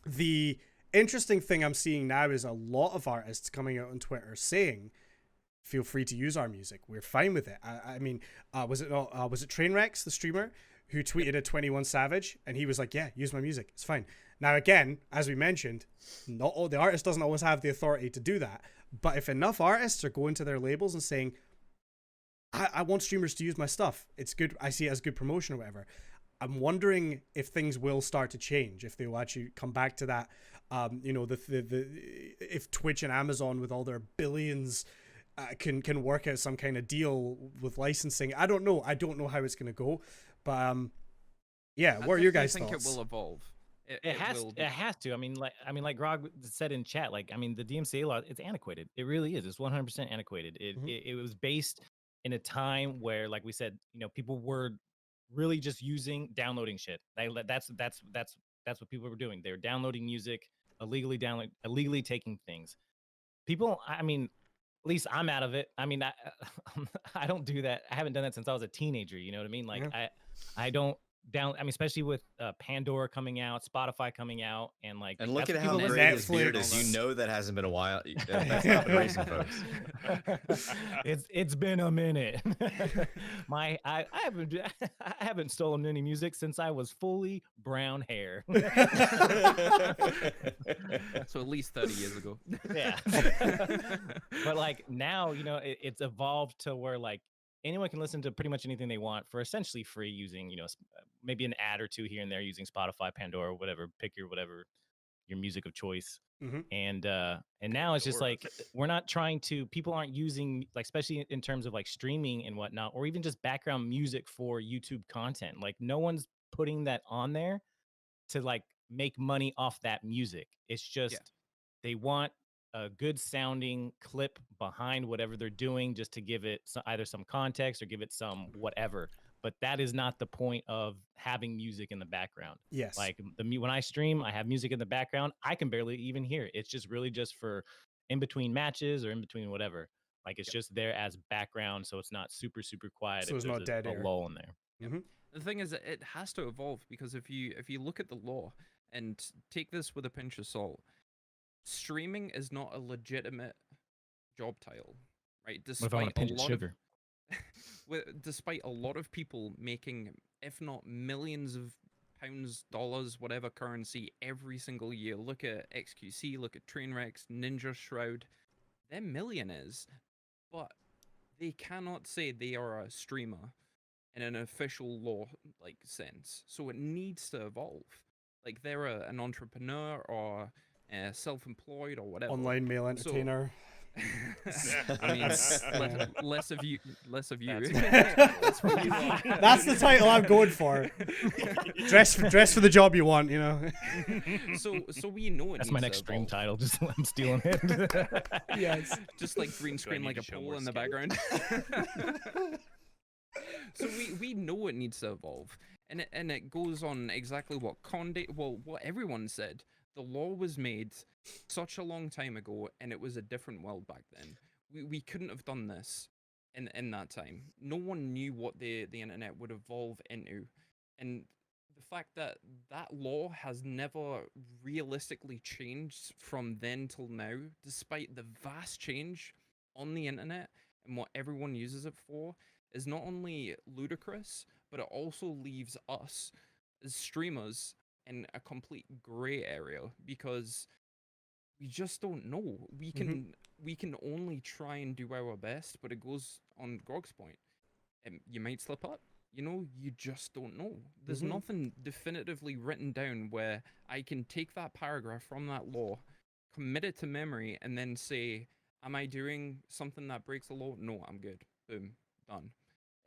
The interesting thing I'm seeing now is a lot of artists coming out on Twitter saying, feel free to use our music, we're fine with it. I mean, was it Trainwrecks, the streamer, who tweeted at 21 Savage, and he was like, yeah, use my music, it's fine. Now, again, as we mentioned, not all the artist doesn't always have the authority to do that. But if enough artists are going to their labels and saying, I want streamers to use my stuff, it's good, I see it as good promotion or whatever, I'm wondering if things will start to change, if they will actually come back to that. You know, if Twitch and Amazon with all their billions can work out some kind of deal with licensing. I don't know how it's going to go, but yeah, what are your guys' thoughts? I think thoughts? it will evolve. It has to. I mean, like Grog said in chat, like, I mean, the DMCA law, it's antiquated. It really is. It's 100% antiquated. It was based in a time where, like we said, you know, people were really just downloading shit. That's what people were doing. They were downloading music, illegally taking things. People, I mean, at least I'm out of it. I mean, I don't do that. I haven't done that since I was a teenager. You know what I mean? Like, I don't I mean, especially with Pandora coming out, Spotify coming out, and like, and look at how people great his Netflix. beard is. You know that hasn't been a while. That's not been recent, folks. It's been a minute. I haven't stolen any music since I was fully brown hair. So at least 30 years ago. Yeah. But like now, you know, it's evolved to where like anyone can listen to pretty much anything they want for essentially free using, you know, maybe an ad or two here and there using Spotify, Pandora, whatever, pick your music of choice. And now it's just like, we're not trying to, people aren't using, like, especially in terms of like streaming and whatnot, or even just background music for YouTube content. Like, no one's putting that on there to like make money off that music. It's just they want a good sounding clip behind whatever they're doing, just to give it either some context or give it some whatever. But that is not the point of having music in the background. Yes. Like when I stream, I have music in the background. I can barely even hear it. It's just really just for in between matches or in between whatever. Like, it's just there as background, so it's not super quiet. So it's not dead air. A lull in there. The thing is, it has to evolve, because if you look at the law and take this with a pinch of salt, streaming is not a legitimate job title, right? What if I want a pinch of sugar? Despite a lot of people making, if not millions of pounds, dollars, whatever currency every single year. Look at XQC, look at Trainwrecks, Ninja Shroud. They're millionaires, but they cannot say they are a streamer in an official law like sense. So it needs to evolve. Like, they're an entrepreneur or self-employed or whatever. Online male entertainer. I mean, less of you. That's the title I'm going for. Dress for the job you want, you know. So we know it. That's my next stream title. Just I'm stealing it. Yes. Just like green screen, like a pole in the background. So we know it needs to evolve, and it goes on exactly what what everyone said. The law was made such a long time ago, and it was a different world back then. We couldn't have done this in that time. No one knew what the internet would evolve into, and the fact that that law has never realistically changed from then till now, despite the vast change on the internet and what everyone uses it for, is not only ludicrous, but it also leaves us as streamers in a complete gray area, because we just don't know. We can only try and do our best, but it goes on Grog's point. You might slip up. You know, you just don't know. There's nothing definitively written down where I can take that paragraph from that law, commit it to memory, and then say, am I doing something that breaks the law? No, I'm good. Boom, done.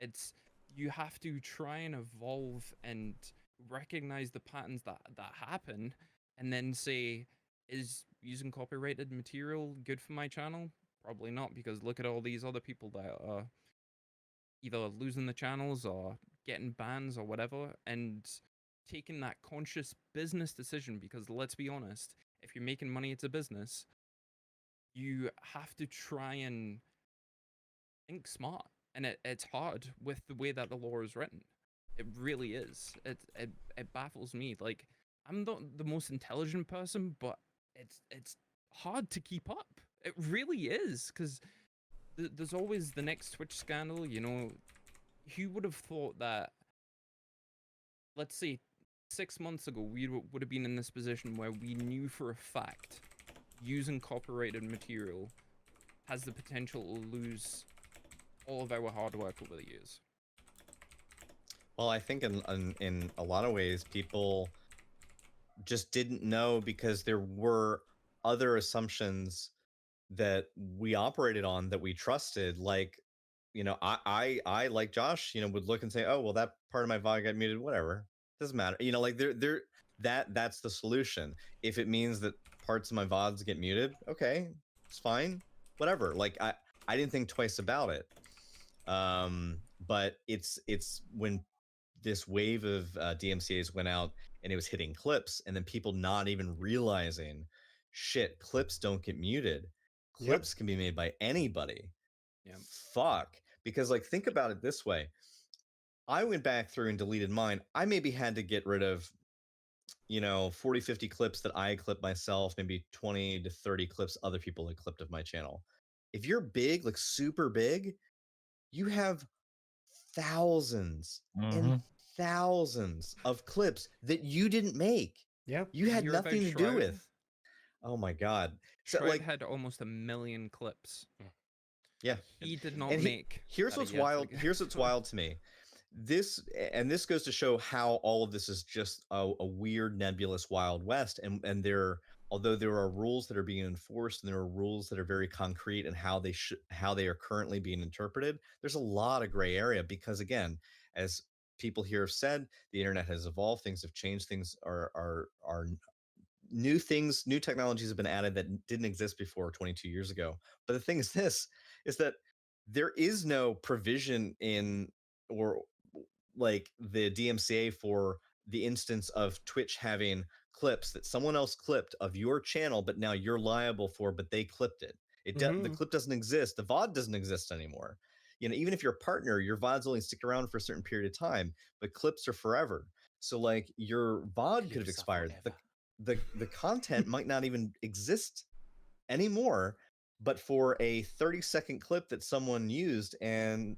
It's, you have to try and evolve and recognize the patterns that happen, and then say, is using copyrighted material good for my channel? Probably not, because look at all these other people that are either losing the channels or getting bans or whatever, and taking that conscious business decision. Because let's be honest, if you're making money, it's a business. You have to try and think smart, and it's hard with the way that the law is written. It really is. It baffles me. Like, I'm not the most intelligent person, but it's hard to keep up. It really is, because there's always the next Twitch scandal. You know, who would have thought that, let's say 6 months ago, we would have been in this position where we knew for a fact using copyrighted material has the potential to lose all of our hard work over the years. Well, I think in a lot of ways, people just didn't know because there were other assumptions that we operated on that we trusted. Like, I like Josh, would look and say, oh, well, that part of my VOD got muted, whatever. Doesn't matter. Like that's the solution. If it means that parts of my VODs get muted, okay, it's fine. Whatever. Like I didn't think twice about it. But it's when this wave of DMCA's went out and it was hitting clips, and then people not even realizing, shit, clips don't get muted. Yep. Clips can be made by anybody. Yeah. Fuck. Because like, think about it this way. I went back through and deleted mine. I maybe had to get rid of 40, 50 clips that I clipped myself, maybe 20 to 30 clips other people had clipped of my channel. If you're big, like super big, you have thousands and thousands of clips that you didn't make. Yeah. You had Hear about nothing to do Shroud? with. Oh my god. So Shroud like, had almost 1 million clips. yeah. He did not And make. here's that what's yet, wild. like- Here's what's wild to me. This goes to show how all of this is just a weird, nebulous Wild West. And although there are rules that are being enforced and there are rules that are very concrete and how they are currently being interpreted, there's a lot of gray area because, again, as people here have said, the internet has evolved, things have changed, things are new technologies have been added that didn't exist before 22 years ago. But the thing is that there is no provision in or like the DMCA for the instance of Twitch having clips that someone else clipped of your channel, but now you're liable for, but they clipped it. The clip doesn't exist. The VOD doesn't exist anymore. Even if you're a partner, your VODs only stick around for a certain period of time, but clips are forever. So like your VOD could have expired. The content might not even exist anymore, but for a 30-second clip that someone used and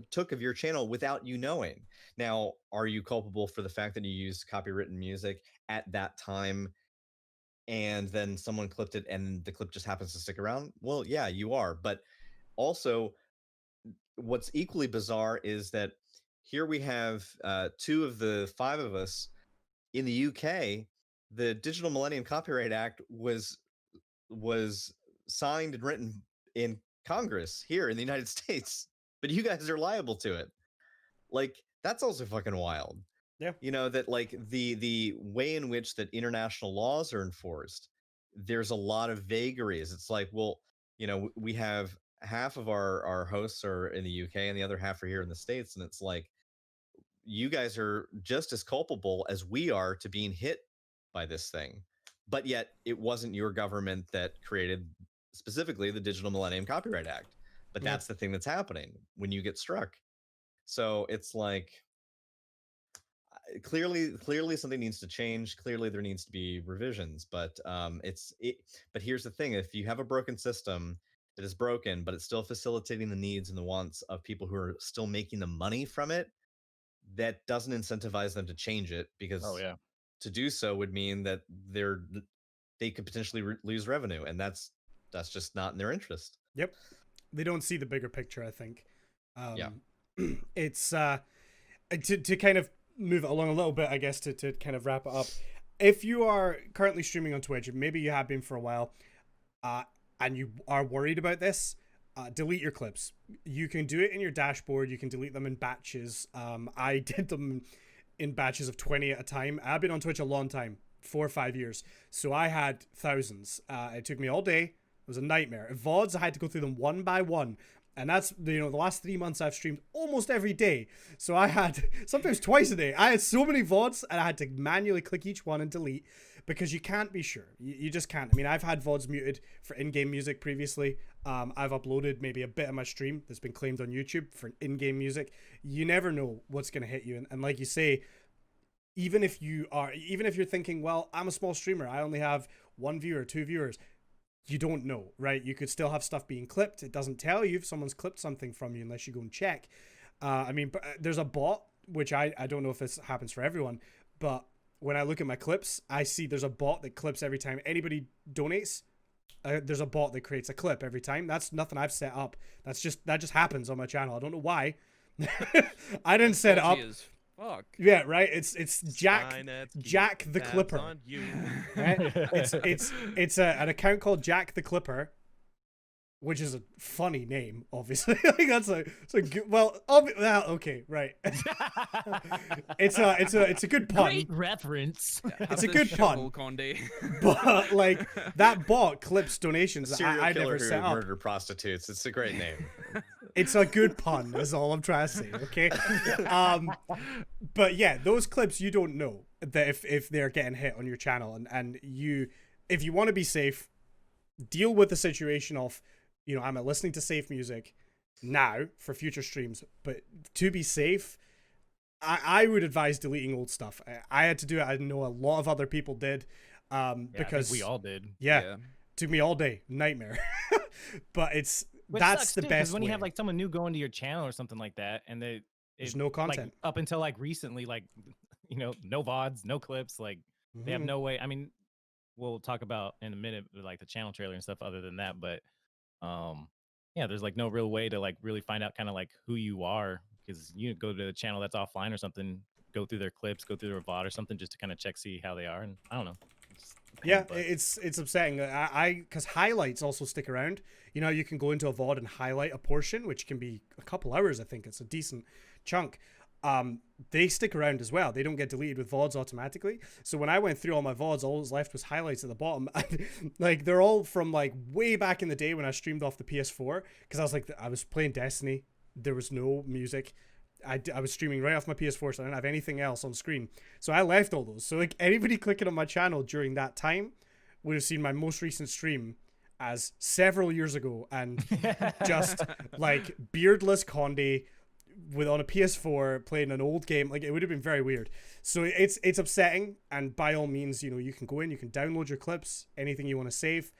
took of your channel without you knowing. Now, are you culpable for the fact that you used copywritten music at that time and then someone clipped it and the clip just happens to stick around? Well, yeah, you are. But also, what's equally bizarre is that here we have 2 of the 5 of us in the UK. The Digital Millennium Copyright Act was signed and written in Congress here in the United States, but you guys are liable to it. Like, that's also fucking wild. Yeah. That like the way in which that international laws are enforced, there's a lot of vagaries. It's like, well, we have half of our hosts are in the UK and the other half are here in the States, and it's like, you guys are just as culpable as we are to being hit by this thing. But yet it wasn't your government that created specifically the Digital Millennium Copyright Act. But Yeah. that's the thing that's happening when you get struck. So it's like, clearly something needs to change. Clearly there needs to be revisions. But but here's the thing: if you have a broken system that is broken, but it's still facilitating the needs and the wants of people who are still making the money from it, that doesn't incentivize them to change it, because to do so would mean that they could potentially lose revenue, and that's just not in their interest. Yep. They don't see the bigger picture, I think. Yeah. It's to kind of move it along a little bit, I guess, to kind of wrap it up. If you are currently streaming on Twitch, maybe you have been for a while, and you are worried about this, delete your clips. You can do it in your dashboard. You can delete them in batches. I did them in batches of 20 at a time. I've been on Twitch a long time, 4 or 5 years. So I had thousands. It took me all day. It was a nightmare. VODs, I had to go through them one by one. And that's, the last 3 months I've streamed almost every day. So I had, sometimes twice a day, I had so many VODs and I had to manually click each one and delete, because you can't be sure. You just can't. I mean, I've had VODs muted for in-game music previously. I've uploaded maybe a bit of my stream that's been claimed on YouTube for in-game music. You never know what's going to hit you. And like you say, even if you're thinking, well, I'm a small streamer, I only have 1 viewer, 2 viewers, you don't know, right? You could still have stuff being clipped. It doesn't tell you if someone's clipped something from you unless you go and check. I mean, there's a bot, which I don't know if this happens for everyone, but when I look at my clips, I see there's a bot that clips every time anybody donates. There's a bot that creates a clip every time. That's nothing I've set up. That just happens on my channel. I don't know why. I didn't set it up. Dodgy as fuck. Yeah, right. It's Jack Skynet Jack the tabs Clipper. on you. Right? It's an account called Jack the Clipper, which is a funny name, obviously. Like that's it's a good, well, okay, right. it's a good pun. Great reference. It's a good pun. Conde. But like that bot clips donations that Serial I killer never who set up. murder prostitutes. It's a great name. It's a good pun, is all I'm trying to say, okay? But yeah, those clips you don't know that if they're getting hit on your channel, and you, if you want to be safe, deal with the situation of, you know, I'm listening to safe music now for future streams, but to be safe, I would advise deleting old stuff. I had to do it. I know a lot of other people did, Yeah, I think because we all did. yeah, took me all day, nightmare. But Which that's sucks the too, 'cause best when you have way. like someone new going to your channel or something like that, and There's no content. like, up until like recently, like you know, no VODs, no clips, like they have Mhm. no way. I mean, we'll talk about in a minute like the channel trailer and stuff other than that, but yeah, there's like no real way to like really find out kind of like who you are, because you go to the channel that's offline or something, go through their clips, go through their VOD or something just to kind of check, see how they are, and I don't know. It's a pain, Yeah, but- it's upsetting. Because highlights also stick around. You know, you can go into a VOD and highlight a portion, which can be a couple hours. I think it's a decent chunk. They stick around as well. They don't get deleted with VODs automatically. So when I went through all my VODs, all that was left was highlights at the bottom. Like they're all from like way back in the day when I streamed off the PS4. Because I was playing Destiny. There was no music. I was streaming right off my PS4, so I didn't have anything else on screen. So I left all those. So like anybody clicking on my channel during that time would have seen my most recent stream as several years ago, and just like beardless Conde with on a PS4 playing an old game. Like it would have been very weird. So it's upsetting, and by all means, you know, you can go in, you can download your clips, anything you want to save.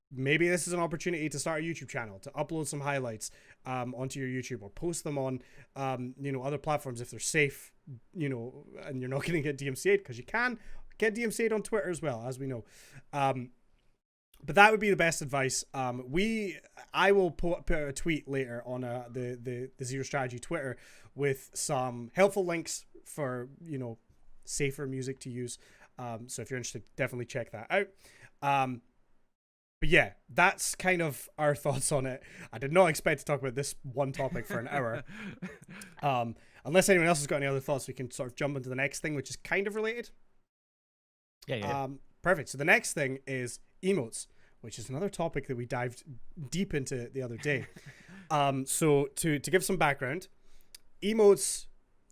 Maybe this is an opportunity to start a YouTube channel, to upload some highlights onto your YouTube, or post them on you know, other platforms if they're safe, you know, and you're not going to get DMCA'd, because you can get DMCA'd on Twitter as well, as we know. But that would be the best advice. I will put a tweet later on the Zero Strategy Twitter with some helpful links for, you know, safer music to use. So if you're interested, definitely check that out. But yeah, that's kind of our thoughts on it. I did not expect to talk about this one topic for an hour. Unless anyone else has got any other thoughts, we can sort of jump into the next thing, which is kind of related. yeah. Perfect. So the next thing is emotes, which is another topic that we dived deep into the other day. So to give some background, emotes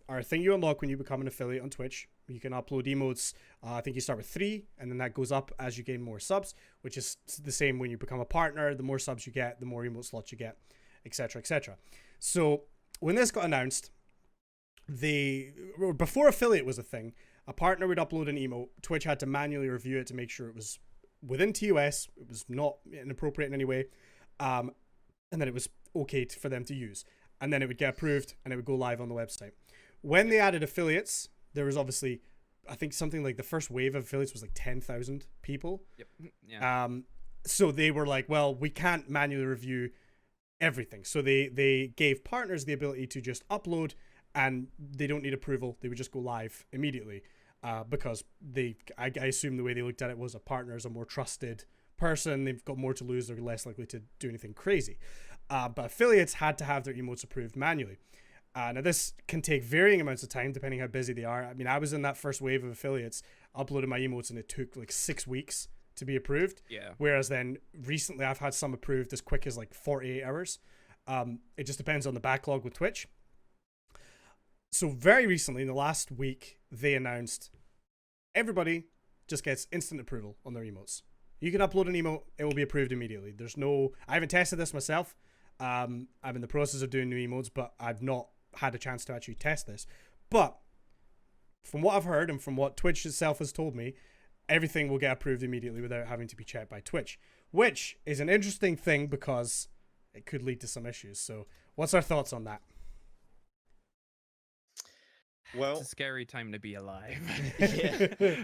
are a thing you unlock when you become an affiliate on Twitch. You can upload emotes. I think you start with 3, and then that goes up as you gain more subs, which is the same when you become a partner. The more subs you get, the more emote slots you get, etc., etc. So when this got announced, before affiliate was a thing, a partner would upload an emote. Twitch had to manually review it to make sure it was within TOS, it was not inappropriate in any way, and then it was okay for them to use. And then it would get approved, and it would go live on the website. When they added affiliates, there was obviously, I think something like the first wave of affiliates was like 10,000 people. Yep. Yeah. So they were like, well, we can't manually review everything. So they gave partners the ability to just upload, and they don't need approval. They would just go live immediately, because I assume the way they looked at it was a partner is a more trusted person. They've got more to lose. They're less likely to do anything crazy. But affiliates had to have their emotes approved manually. Now this can take varying amounts of time depending how busy they are. I mean, I was in that first wave of affiliates, uploaded my emotes, and it took like 6 weeks to be approved. Yeah. Whereas then recently I've had some approved as quick as like 48 hours. It just depends on the backlog with Twitch. So very recently, in the last week, they announced everybody just gets instant approval on their emotes. You can upload an emote, it will be approved immediately. I haven't tested this myself. I'm in the process of doing new emotes, but I've not had a chance to actually test this. But from what I've heard and from what Twitch itself has told me, everything will get approved immediately without having to be checked by Twitch, which is an interesting thing because it could lead to some issues. So what's our thoughts on that? Well, It's a scary time to be alive.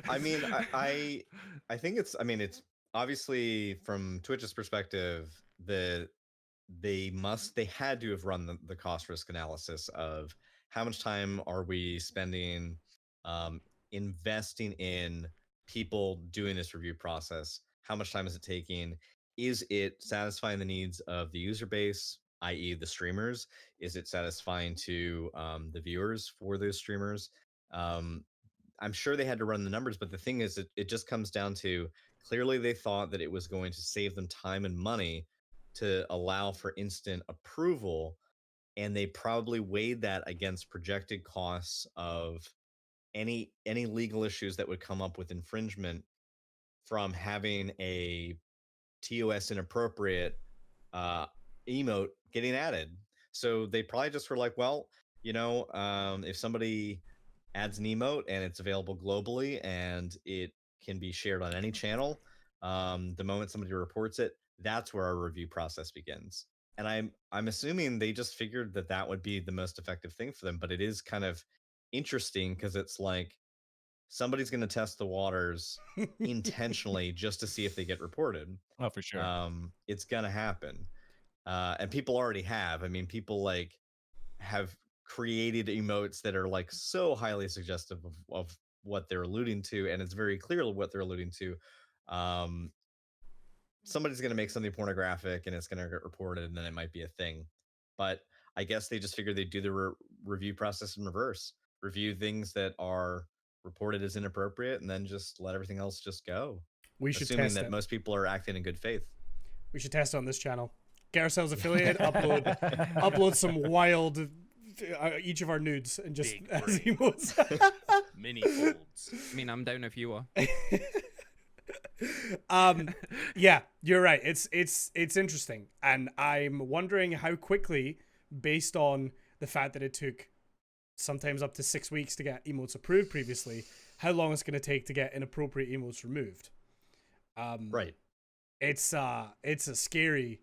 I mean, I think it's. I mean, it's obviously from Twitch's perspective, they had to have run the cost risk analysis of how much time are we spending um, investing in people doing this review process, how much time is it taking, is it satisfying the needs of the user base, i.e. the streamers, is it satisfying to the viewers for those streamers. um, I'm sure they had to run the numbers, but the thing is, it just comes down to clearly they thought that it was going to save them time and money to allow for instant approval, and they probably weighed that against projected costs of any legal issues that would come up with infringement from having a TOS inappropriate uh, emote getting added. So they probably just were like, well, if somebody adds an emote and it's available globally and it can be shared on any channel, the moment somebody reports it, that's where our review process begins. And I'm assuming they just figured that that would be the most effective thing for them. But it is kind of interesting because it's like somebody's going to test the waters intentionally just to see if they get reported. Oh, for sure. It's gonna happen, and people already have. I mean, people like have created emotes that are like so highly suggestive of what they're alluding to, and it's very clear what they're alluding to. Um, Somebody's gonna make something pornographic, and it's gonna get reported, and then it might be a thing. But I guess they just figured they'd do the review process in reverse, review things that are reported as inappropriate, and then just let everything else just go, We should assuming test that it. most people are acting in good faith. We should test it on this channel. Get ourselves affiliated, upload some wild each of our nudes and just Big as brain. emotes. Mini folds. I mean, I'm down if you are. Yeah, you're right. It's interesting, and I'm wondering how quickly, based on the fact that it took sometimes up to 6 weeks to get emotes approved previously, how long it's going to take to get inappropriate emotes removed. Right. It's a scary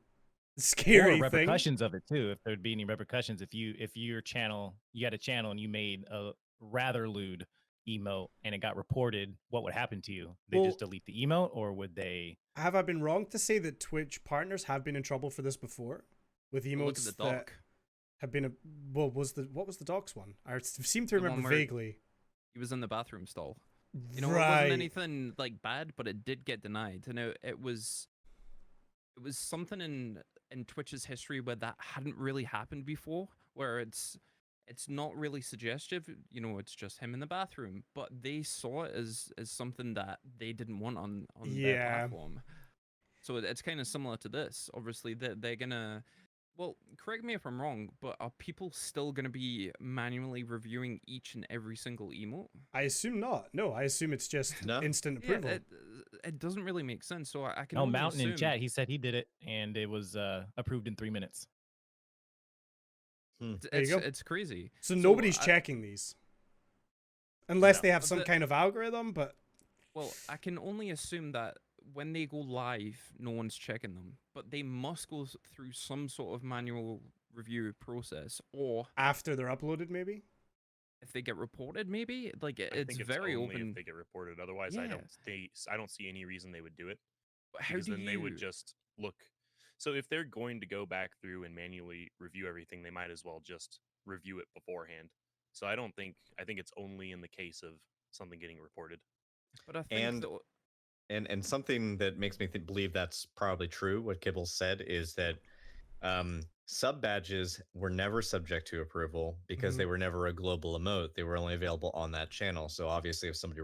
Or thing. repercussions of it too. If there'd be any repercussions, if your channel, you had a channel and you made a rather lewd emote and it got reported, what would happen to you? They just delete the emote, or would they? Have I been wrong to say that Twitch partners have been in trouble for this before with emotes Well, look at the that doc. have been what was the docs one? I seem to The one remember where vaguely. He was in the bathroom stall. You know, right. it wasn't anything like bad, but it did get denied. You know, it was something in Twitch's history where that hadn't really happened before, where it's not really suggestive. You know, it's just him in the bathroom, but they saw it as something that they didn't want on their platform. So it's kind of similar to this. Obviously, they're gonna. Well, correct me if I'm wrong, but are people still going to be manually reviewing each and every single emote? I assume not. No, I assume it's just No. instant Yeah, approval. it doesn't really make sense. So I can No, only Mountain in assume. chat, he said he did it and it was approved in 3 minutes. There you go. It's crazy. So nobody's checking these. Unless No. they have some kind of algorithm, but Well, I can only assume that when they go live, no one's checking them, but they must go through some sort of manual review process, or after they're uploaded, maybe. if they get reported, maybe like I it's think it's very only open. if they get reported. Otherwise, Yeah. I don't see any reason they would do it. But how Because do then they would you? just look. So if they're going to go back through and manually review everything, they might as well just review it beforehand. So I think it's only in the case of something getting reported. But I think And and something that makes me believe that's probably true, what Kibble said, is that sub badges were never subject to approval because they were never a global emote. They were only available on that channel. So obviously, if somebody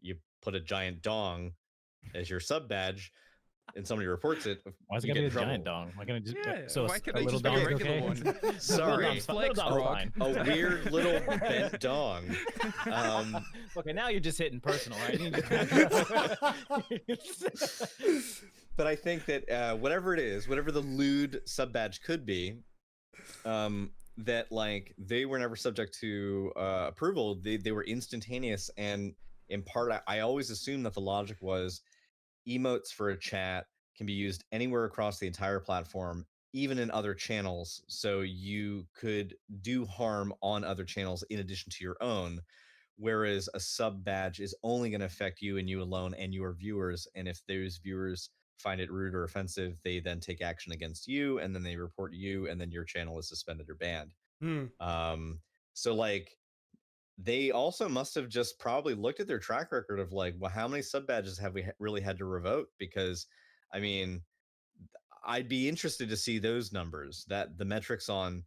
you put a giant dong as your sub badge, and somebody reports it, Why is it you gonna get be a in giant trouble. dong? Why can't I just yeah, so why a can't I little just be a dong regular okay? one? Sorry. Little Flex, dong's bro. fine. A weird little bent dong. Okay, now you're just hitting personal, right? But I think that whatever it is, whatever the lewd sub badge could be, that like they were never subject to approval. They were instantaneous, and in part, I always assumed that the logic was emotes for a chat can be used anywhere across the entire platform, even in other channels, so you could do harm on other channels in addition to your own. Whereas a sub badge is only going to affect you and you alone and your viewers. And if those viewers find it rude or offensive, they then take action against you, and then they report you, and then your channel is suspended or banned. Hmm. So like they also must have just probably looked at their track record of like, well, how many sub badges have we really had to revoke? Because I mean, I'd be interested to see those numbers, that the metrics on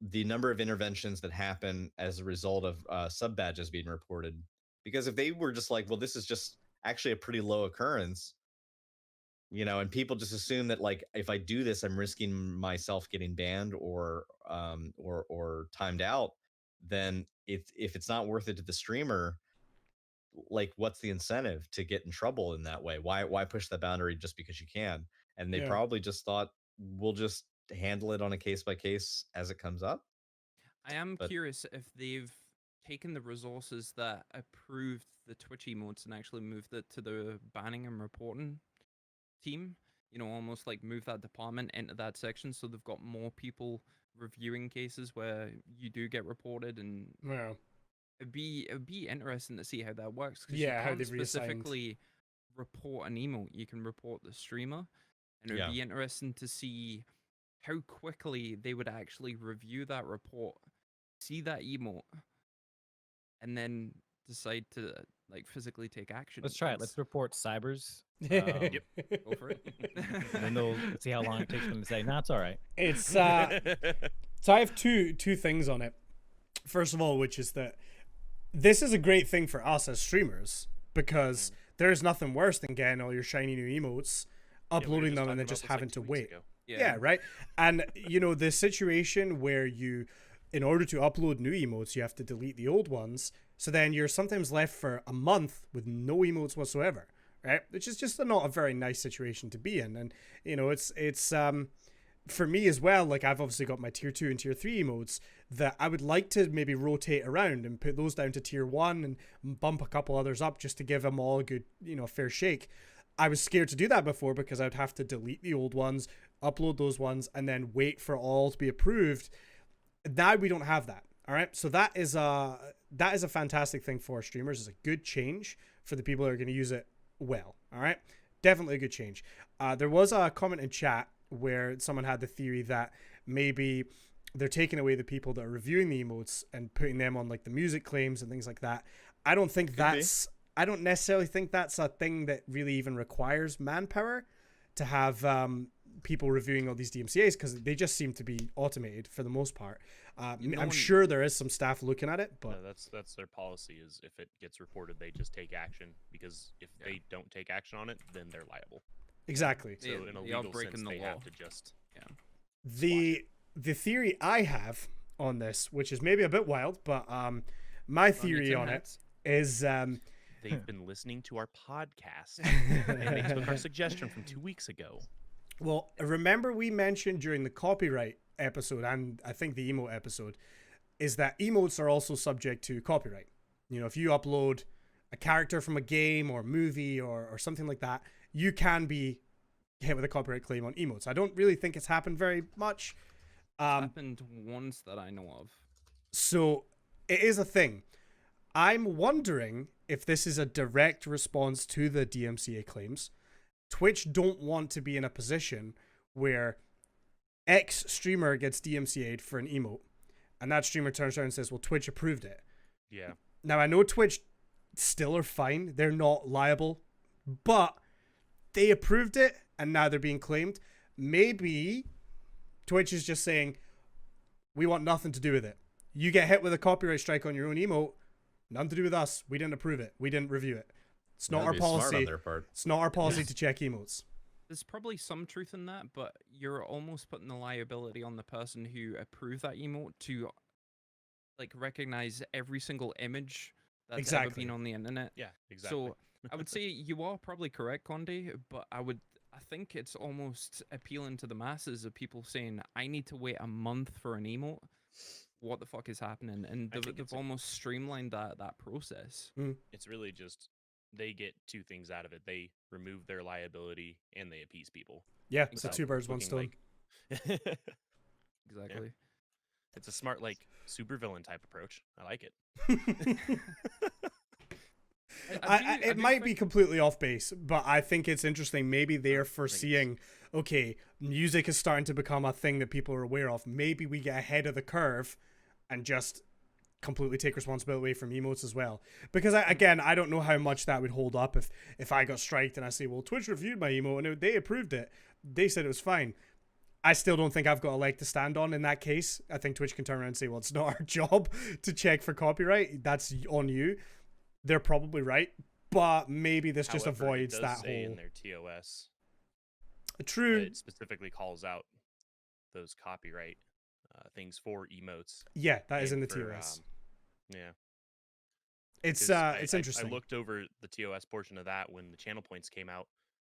the number of interventions that happen as a result of sub badges being reported. Because if they were just like, well, this is just actually a pretty low occurrence, and people just assume that like if I do this, I'm risking myself getting banned or timed out, then if it's not worth it to the streamer, like what's the incentive to get in trouble in that way? Why push the boundary just because you can? And they Yeah. probably just thought we'll just handle it on a case by case as it comes up. I am But curious if they've taken the resources that approved the Twitch emotes and actually moved it to the banning and reporting team. Almost like move that department into that section, so they've got more people reviewing cases where you do get reported, and Yeah. it'd be interesting to see how that works, because Yeah, you how can't they've reassigned. specifically report an emote. You can report the streamer, and it would Yeah. be interesting to see how quickly they would actually review that report, see that emote, and then decide to like physically take action. Let's try it. It's- Let's report cybers. Yep. Go for it. And then they'll see how long it takes them to say, "Nah, it's all right." It's so I have two things on it. First of all, which is that this is a great thing for us as streamers, because there's nothing worse than getting all your shiny new emotes, Yeah, we were uploading just them, talking and then about just this, like, having 2 to weeks wait. ago. Yeah, right. And the situation where in order to upload new emotes, you have to delete the old ones. So then you're sometimes left for a month with no emotes whatsoever, right? Which is just not a very nice situation to be in. And it's for me as well. Like, I've obviously got my tier 2 and tier 3 emotes that I would like to maybe rotate around and put those down to tier 1 and bump a couple others up just to give them all a good, fair shake. I was scared to do that before because I'd have to delete the old ones, upload those ones, and then wait for all to be approved. Now we don't have that. All right. So that is a fantastic thing for streamers. It's a good change for the people that are going to use it well. All right. Definitely a good change. There was a comment in chat where someone had the theory that maybe they're taking away the people that are reviewing the emotes and putting them on like the music claims and things like that. I don't think I don't necessarily think that's a thing that really even requires manpower to have people reviewing all these DMCAs, because they just seem to be automated for the most part. I'm sure there is some staff looking at it, but No, that's their policy. Is if it gets reported, they just take action, because if they don't take action on it, then they're liable. exactly. So in a They are legal breaking sense, the they law. have to just The theory I have on this, which is maybe a bit wild, but my theory on it is they've been listening to our podcast and they took our suggestion from 2 weeks ago. well, remember we mentioned during the copyright episode, and I think the emote episode, is that emotes are also subject to copyright. If you upload a character from a game or movie or something like that, you can be hit with a copyright claim on emotes. I don't really think it's happened very much. Happened once that I know of. So it is a thing. I'm wondering if this is a direct response to the DMCA claims. Twitch don't want to be in a position where X streamer gets DMCA'd for an emote, and that streamer turns around and says, well, Twitch approved it. Yeah. Now, I know Twitch still are fine. They're not liable, but they approved it, and now they're being claimed. Maybe Twitch is just saying, we want nothing to do with it. You get hit with a copyright strike on your own emote, nothing to do with us. We didn't approve it. We didn't review it. It's not That'd our be smart on policy. their part. It's not our policy to check emotes. There's probably some truth in that, but you're almost putting the liability on the person who approved that emote to like recognize every single image that's ever Exactly. been on the internet. Yeah, exactly. So I would say you are probably correct, Conde, but I think it's almost appealing to the masses of people saying, I need to wait a month for an emote. What the fuck is happening? And I think they've it's almost streamlined that process. It's really just they get two things out of it. They remove their liability and they appease people. Yeah, it's a without two birds, one looking stone. like Exactly. It's a smart, like, supervillain type approach. I like it. It might be completely off base, but I think it's interesting. Maybe they're think it's- foreseeing, okay, music is starting to become a thing that people are aware of. Maybe we get ahead of the curve and just completely take responsibility away from emotes as well. Because again, I don't know how much that would hold up if I got striked and I say, well, Twitch reviewed my emote and they approved it. They said it was fine. I still don't think I've got a leg to stand on in that case. I think Twitch can turn around and say, well, it's not our job to check for copyright. That's on you. They're probably right, but maybe this just However, avoids it does that say whole. in their TOS True. that it specifically calls out those copyright things for emotes. Yeah, that is in and the for, TOS. Yeah, It's 'cause it's interesting. I looked over the TOS portion of that when the channel points came out.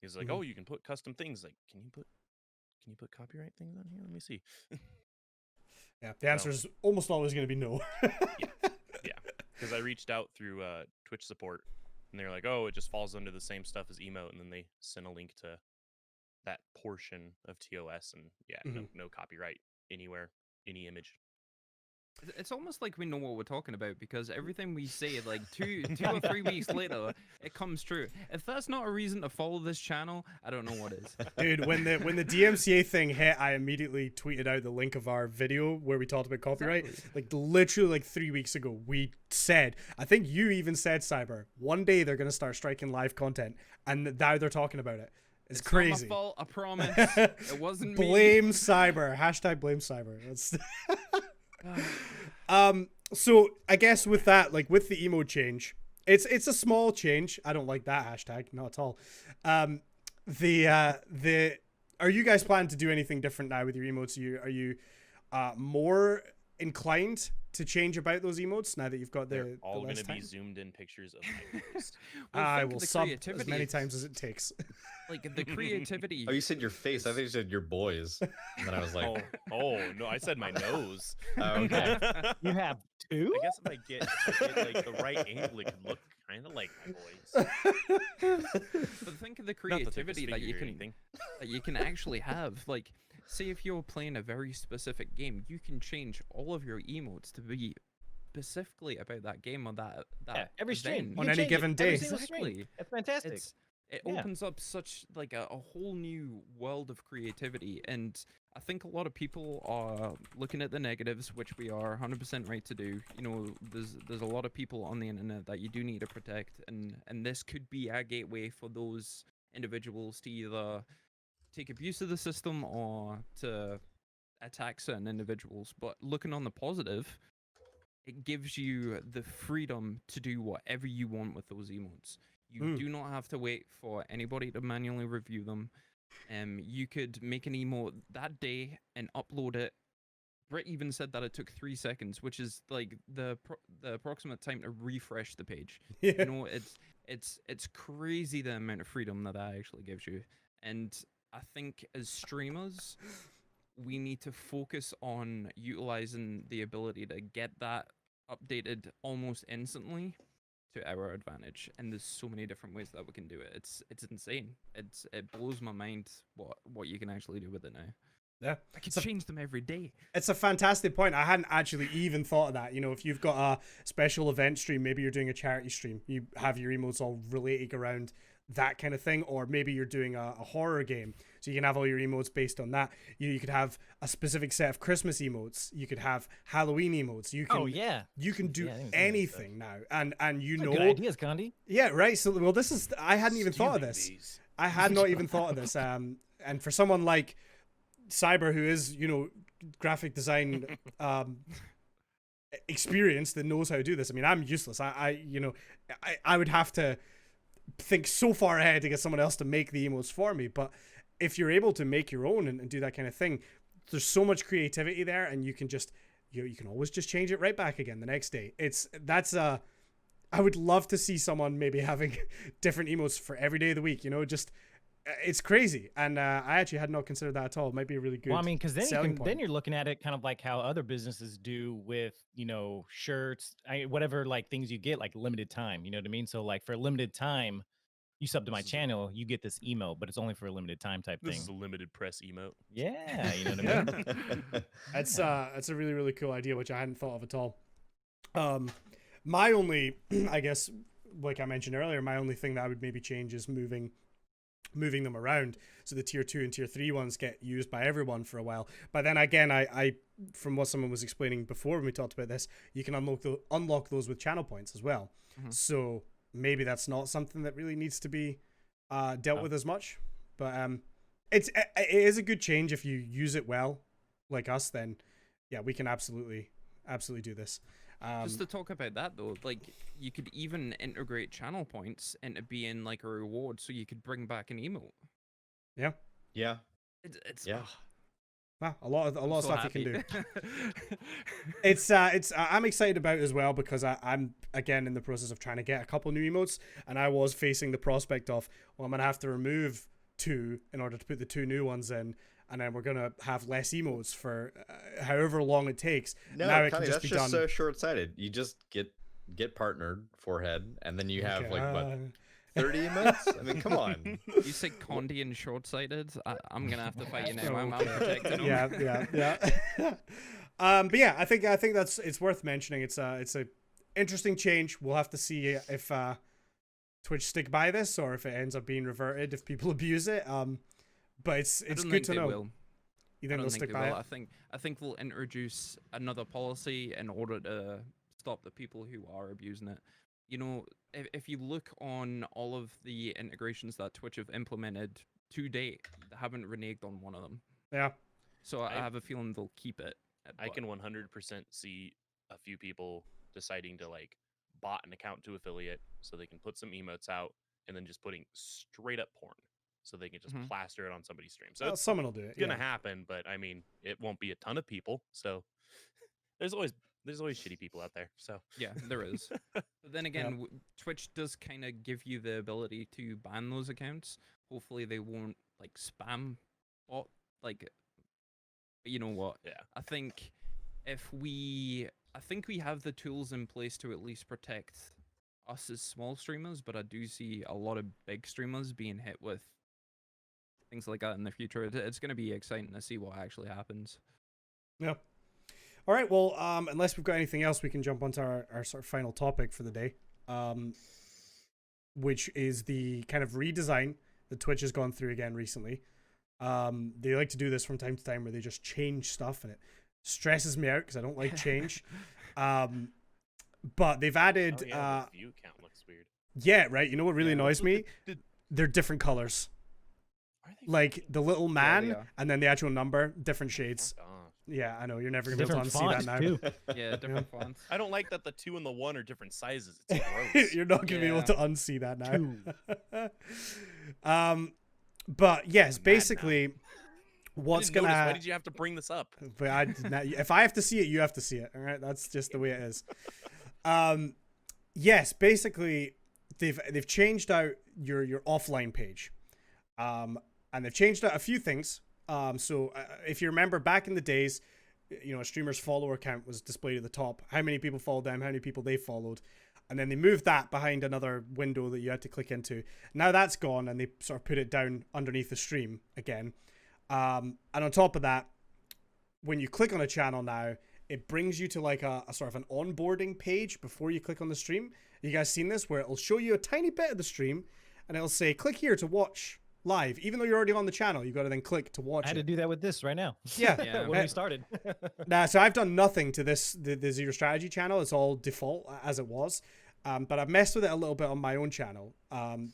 He was like, Mhm. "Oh, you can put custom things. Like, can you put copyright things on here? Let me see." Yeah, the answer is almost always going to be no. Yeah, because I reached out through Twitch support, and they're like, "Oh, it just falls under the same stuff as emote," and then they sent a link to that portion of TOS, and yeah, no copyright anywhere, any image. It's almost like we know what we're talking about because everything we say, like two or 3 weeks later, it comes true. If that's not a reason to follow this channel, I don't know what is. Dude, when the DMCA thing hit, I immediately tweeted out the link of our video where we talked about copyright. Exactly. Like literally like 3 weeks ago, we said, I think you even said, Cyber, one day they're gonna start striking live content, and now they're talking about it. It's crazy. Not my fault, I promise. It wasn't me. Blame Cyber. Hashtag blame Cyber. That's so I guess with that, like with the emote change, it's a small change. I don't like that hashtag, not at all. The are you guys planning to do anything different now with your emotes? Are you more inclined to change about those emotes now that you've got They're the all less going to be time? zoomed in pictures of my face. Well, I think of will the sub as creativity many it's- times as it takes. Like the creativity. Oh, you said your face. I think you said your boys. And then I was like, Oh no, I said my nose. oh, okay. You have two? I guess if I get like the right angle, it could look kind of like my voice. But think of the Not that they're creativity that you disfigured or can anything. actually have. Like, say if you're playing a very specific game, you can change all of your emotes to be specifically about that game or that Yeah, every stream. event. You On can any change it given every day. single stream. Exactly. It's fantastic. It Yeah. opens up such like a whole new world of creativity, and I think a lot of people are looking at the negatives, which we are 100% right to do. You know, there's a lot of people on the internet that you do need to protect, and this could be a gateway for those individuals to either take abuse of the system or to attack certain individuals. But looking on the positive, it gives you the freedom to do whatever you want with those emotes. You do not have to wait for anybody to manually review them. You could make an emote that day and upload it. Britt even said that it took 3 seconds, which is like the approximate time to refresh the page. Yeah. You know, it's crazy the amount of freedom that actually gives you. And I think as streamers, we need to focus on utilizing the ability to get that updated almost instantly to our advantage. And there's so many different ways that we can do it. It's insane. It blows my mind what you can actually do with it now. Yeah. I can change them every day. It's a fantastic point. I hadn't actually even thought of that. You know, if you've got a special event stream, maybe you're doing a charity stream, you have your emotes all related around that kind of thing, or maybe you're doing a horror game, so you can have all your emotes based on that. You could have a specific set of Christmas emotes. You could have Halloween emotes. You can, Oh yeah. you can do Yeah, I didn't think of that anything now, and you Those are know, good ideas, Gandhi. yeah, right. So, well, this is I hadn't even thought of Stealing this. these. I had not even thought of this. And for someone like Cyber, who is, you know, graphic design experienced, that knows how to do this. I mean, I'm useless. I would have to think so far ahead to get someone else to make the emotes for me. But if you're able to make your own and do that kind of thing, there's so much creativity there, and you can just you can always just change it right back again the next day. I would love to see someone maybe having different emotes for every day of the week. You know, just it's crazy, and I actually had not considered that at all. It might be a really good. Well, I mean, because then selling point. then you're looking at it kind of like how other businesses do with, you know, shirts, whatever, like things you get like limited time. You know what I mean? So like for a limited time, you sub to my This is- channel, you get this emote, but it's only for a limited time type This thing. is a limited press emote. Yeah, you know what I mean? That's Yeah. that's a really really cool idea, which I hadn't thought of at all. My only, I guess, like I mentioned earlier, my only thing that I would maybe change is moving them around so the tier 2 and tier 3 ones get used by everyone for a while. But then again, I from what someone was explaining before when we talked about this, you can unlock those with channel points as well. So maybe that's not something that really needs to be dealt with as much. But it is a good change if you use it well, like us. Then yeah, we can absolutely do this. Just to talk about that though, like you could even integrate channel points into being like a reward, so you could bring back an emote. Yeah. Yeah. It's Yeah. Wow, a lot of so stuff you can do. happy. It's I'm excited about it as well because I'm again in the process of trying to get a couple new emotes, and I was facing the prospect of, well, I'm gonna have to remove 2 in order to put the 2 new ones in, and then we're gonna have less emotes for however long it takes. No, Now it Connie, can just that's be just done. so short-sighted. You just get partnered forehead, and then you have like what, 30 emotes? I mean, come on. You say Condi and short-sighted? I'm gonna have to fight you now. I'm protecting him. yeah. But yeah, I think it's worth mentioning. It's a interesting change. We'll have to see if Twitch stick by this or if it ends up being reverted if people abuse it. But it's I don't good think to they know. will. You I think don't they'll think stick they by will. it? I think we'll introduce another policy in order to stop the people who are abusing it. You know, if you look on all of the integrations that Twitch have implemented to date, they haven't reneged on one of them. Yeah. So I I- have a feeling they'll keep it. I but- can 100% see a few people deciding to like bot an account to affiliate so they can put some emotes out and then just putting straight up porn so they can just Mhm. plaster it on somebody's stream. So Well, it's someone will do it. gonna Yeah. happen, but I mean, it won't be a ton of people. So there's always shitty people out there. So Yeah, there is. But then again, Twitch does kind of give you the ability to ban those accounts. Hopefully, they won't like spam bot. Like, but you know what? yeah, I think we have the tools in place to at least protect us as small streamers. But I do see a lot of big streamers being hit with things like that in the future. It's going to be exciting to see what actually happens. Yeah. All right. Well, unless we've got anything else, we can jump onto our sort of final topic for the day, which is the kind of redesign that Twitch has gone through again recently. They like to do this from time to time where they just change stuff, and it stresses me out because I don't like change. But they've added, oh, yeah, the view count looks weird. yeah, right. You know what really Yeah. annoys me? Did- They're different colors. Are they Like fucking- the little man are. and then the actual number, different shades. Fuck off. Yeah, I know you're never gonna be able to Different unsee that fonts now. too. Yeah, different fonts. I don't like that the 2 and the 1 are different sizes. It's gross. You're not gonna be able Yeah. to unsee that now. But yes, I'm mad now. basically, I what's didn't notice. Why gonna? did you have to bring this up? But if I have to see it, you have to see it. All right, that's just the way it is. Yes, basically, they've changed out your offline page, and they've changed out a few things. So if you remember back in the days, you know, a streamer's follower count was displayed at the top. How many people followed them? How many people they followed? And then they moved that behind another window that you had to click into. Now that's gone, and they sort of put it down underneath the stream again. And on top of that, when you click on a channel now, it brings you to like a sort of an onboarding page before you click on the stream. You guys seen this? Where it'll show you a tiny bit of the stream, and it'll say, click here to watch live. Even though you're already on the channel, you got to then click to watch I had it. to do that with this right now. Yeah. Yeah. when we started. Nah, so I've done nothing to the Zero Strategy channel. It's all default as it was. But I've messed with it a little bit on my own channel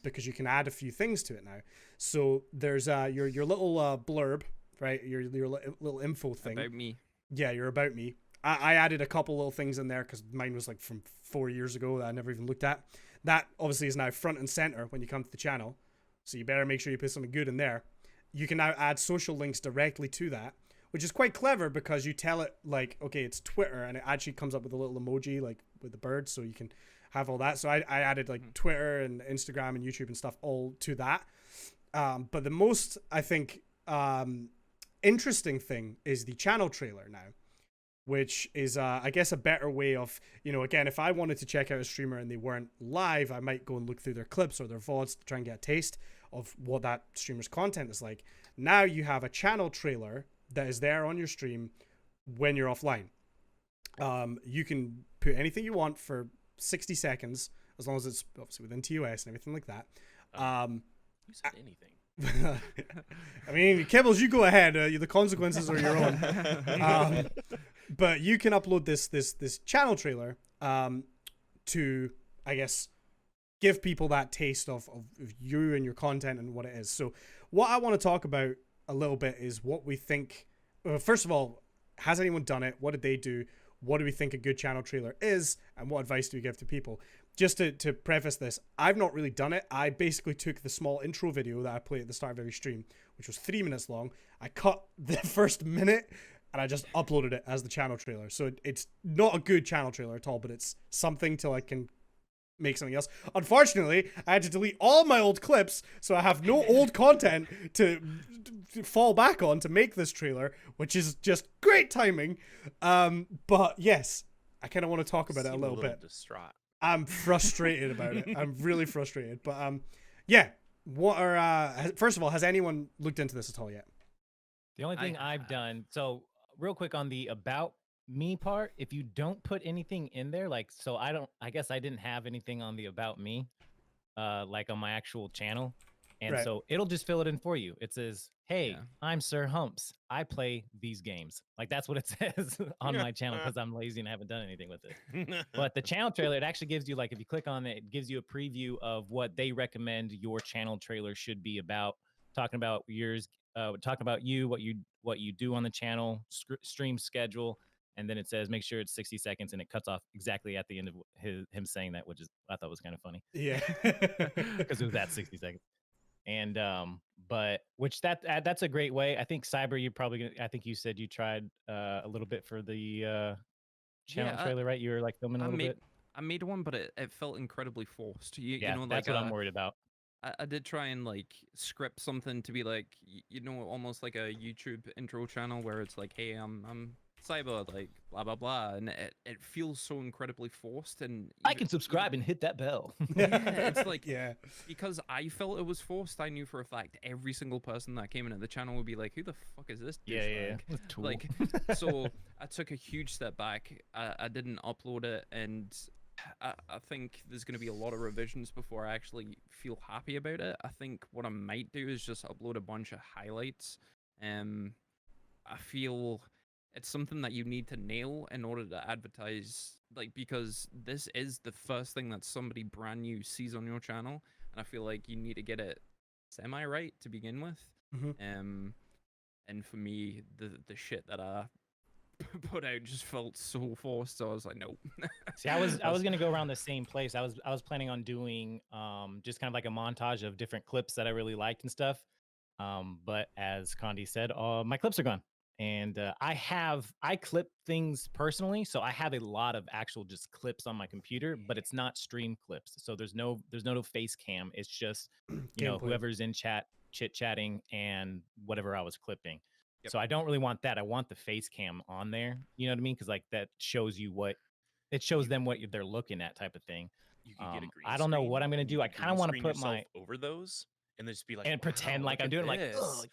because you can add a few things to it now. So there's your little blurb, right? Your little info thing. About me. Yeah, your about me. I added a couple little things in there because mine was like from 4 years ago that I never even looked at. That obviously is now front and center when you come to the channel. So you better make sure you put something good in there. You can now add social links directly to that, which is quite clever because you tell it like, okay, it's Twitter, and it actually comes up with a little emoji like with the bird, so you can have all that. So I added like Twitter and Instagram and YouTube and stuff all to that. But the most, I think, interesting thing is the channel trailer now, which is, I guess, a better way of, again, if I wanted to check out a streamer and they weren't live, I might go and look through their clips or their VODs to try and get a taste of what that streamer's content is like. Now you have a channel trailer that is there on your stream when you're offline. You can put anything you want for 60 seconds, as long as it's obviously within TOS and everything like that. You said anything. I mean, Kibbles, you go ahead. The consequences are your own. But you can upload this channel trailer to, I guess, give people that taste of you and your content and what it is. So what I want to talk about a little bit is what we think. First of all, has anyone done it? What did they do? What do we think a good channel trailer is? And what advice do we give to people? Just to preface this, I've not really done it. I basically took the small intro video that I play at the start of every stream, which was 3 minutes long. I cut the first minute and I just uploaded it as the channel trailer. So it's not a good channel trailer at all, but it's something till I can make something else. Unfortunately, I had to delete all my old clips, so I have no old content to fall back on to make this trailer, which is just great timing. But yes, I kind of want to talk about it a little bit. Distraught. I'm frustrated about it. I'm really frustrated. But yeah, what are first of all, has anyone looked into this at all yet? The only thing I've done, so real quick on the about me part, if you don't put anything in there, like, so I guess I didn't have anything on the about me, like on my actual channel. And Right. so it'll just fill it in for you. It says, hey, I'm Sir Humps. I play these games. Like, that's what it says on my channel because I'm lazy and I haven't done anything with it. But the channel trailer, it actually gives you, like, if you click on it, it gives you a preview of what they recommend your channel trailer should be about, talking about yours, talking about you, what you do on the channel, stream schedule. And then it says, make sure it's 60 seconds, and it cuts off exactly at the end of him saying that, which is, I thought was kind of funny. Yeah. Because it was at 60 seconds. And but which that's a great way. I think Cyber, you probably gonna, I think you said you tried a little bit for the channel trailer, right? You were like filming a little bit. I made one, but it felt incredibly forced. You know, that's like what I'm worried about. I did try and like script something to be like, almost like a YouTube intro channel where it's like, hey, I'm Cyber, like blah blah blah, and it feels so incredibly forced. And I can subscribe and hit that bell. Yeah, it's like, yeah, because I felt it was forced. I knew for a fact every single person that came into the channel would be like, who the fuck is this douchebag? Like, so I took a huge step back. I didn't upload it, and I think there's going to be a lot of revisions before I actually feel happy about it. I think what I might do is just upload a bunch of highlights. I feel it's something that you need to nail in order to advertise, like, because this is the first thing that somebody brand new sees on your channel, and I feel like you need to get it semi-right to begin with. And for me, the shit that I put out just felt so forced, so I was like, nope. See, I was gonna go around the same place. I was planning on doing just kind of like a montage of different clips that I really liked and stuff. But as Condi said, my clips are gone. And I clip things personally, so I have a lot of actual just clips on my computer, but it's not stream clips. So there's no face cam. It's just whoever's in chat chit-chatting and whatever I was clipping. Yep. So I don't really want that. I want the face cam on there. You know what I mean? Because like that shows you them what they're looking at, type of thing. You can get a green I don't know screen. what I'm gonna do. I kind of want to put my over those and then just be like, and pretend like I'm doing like, oh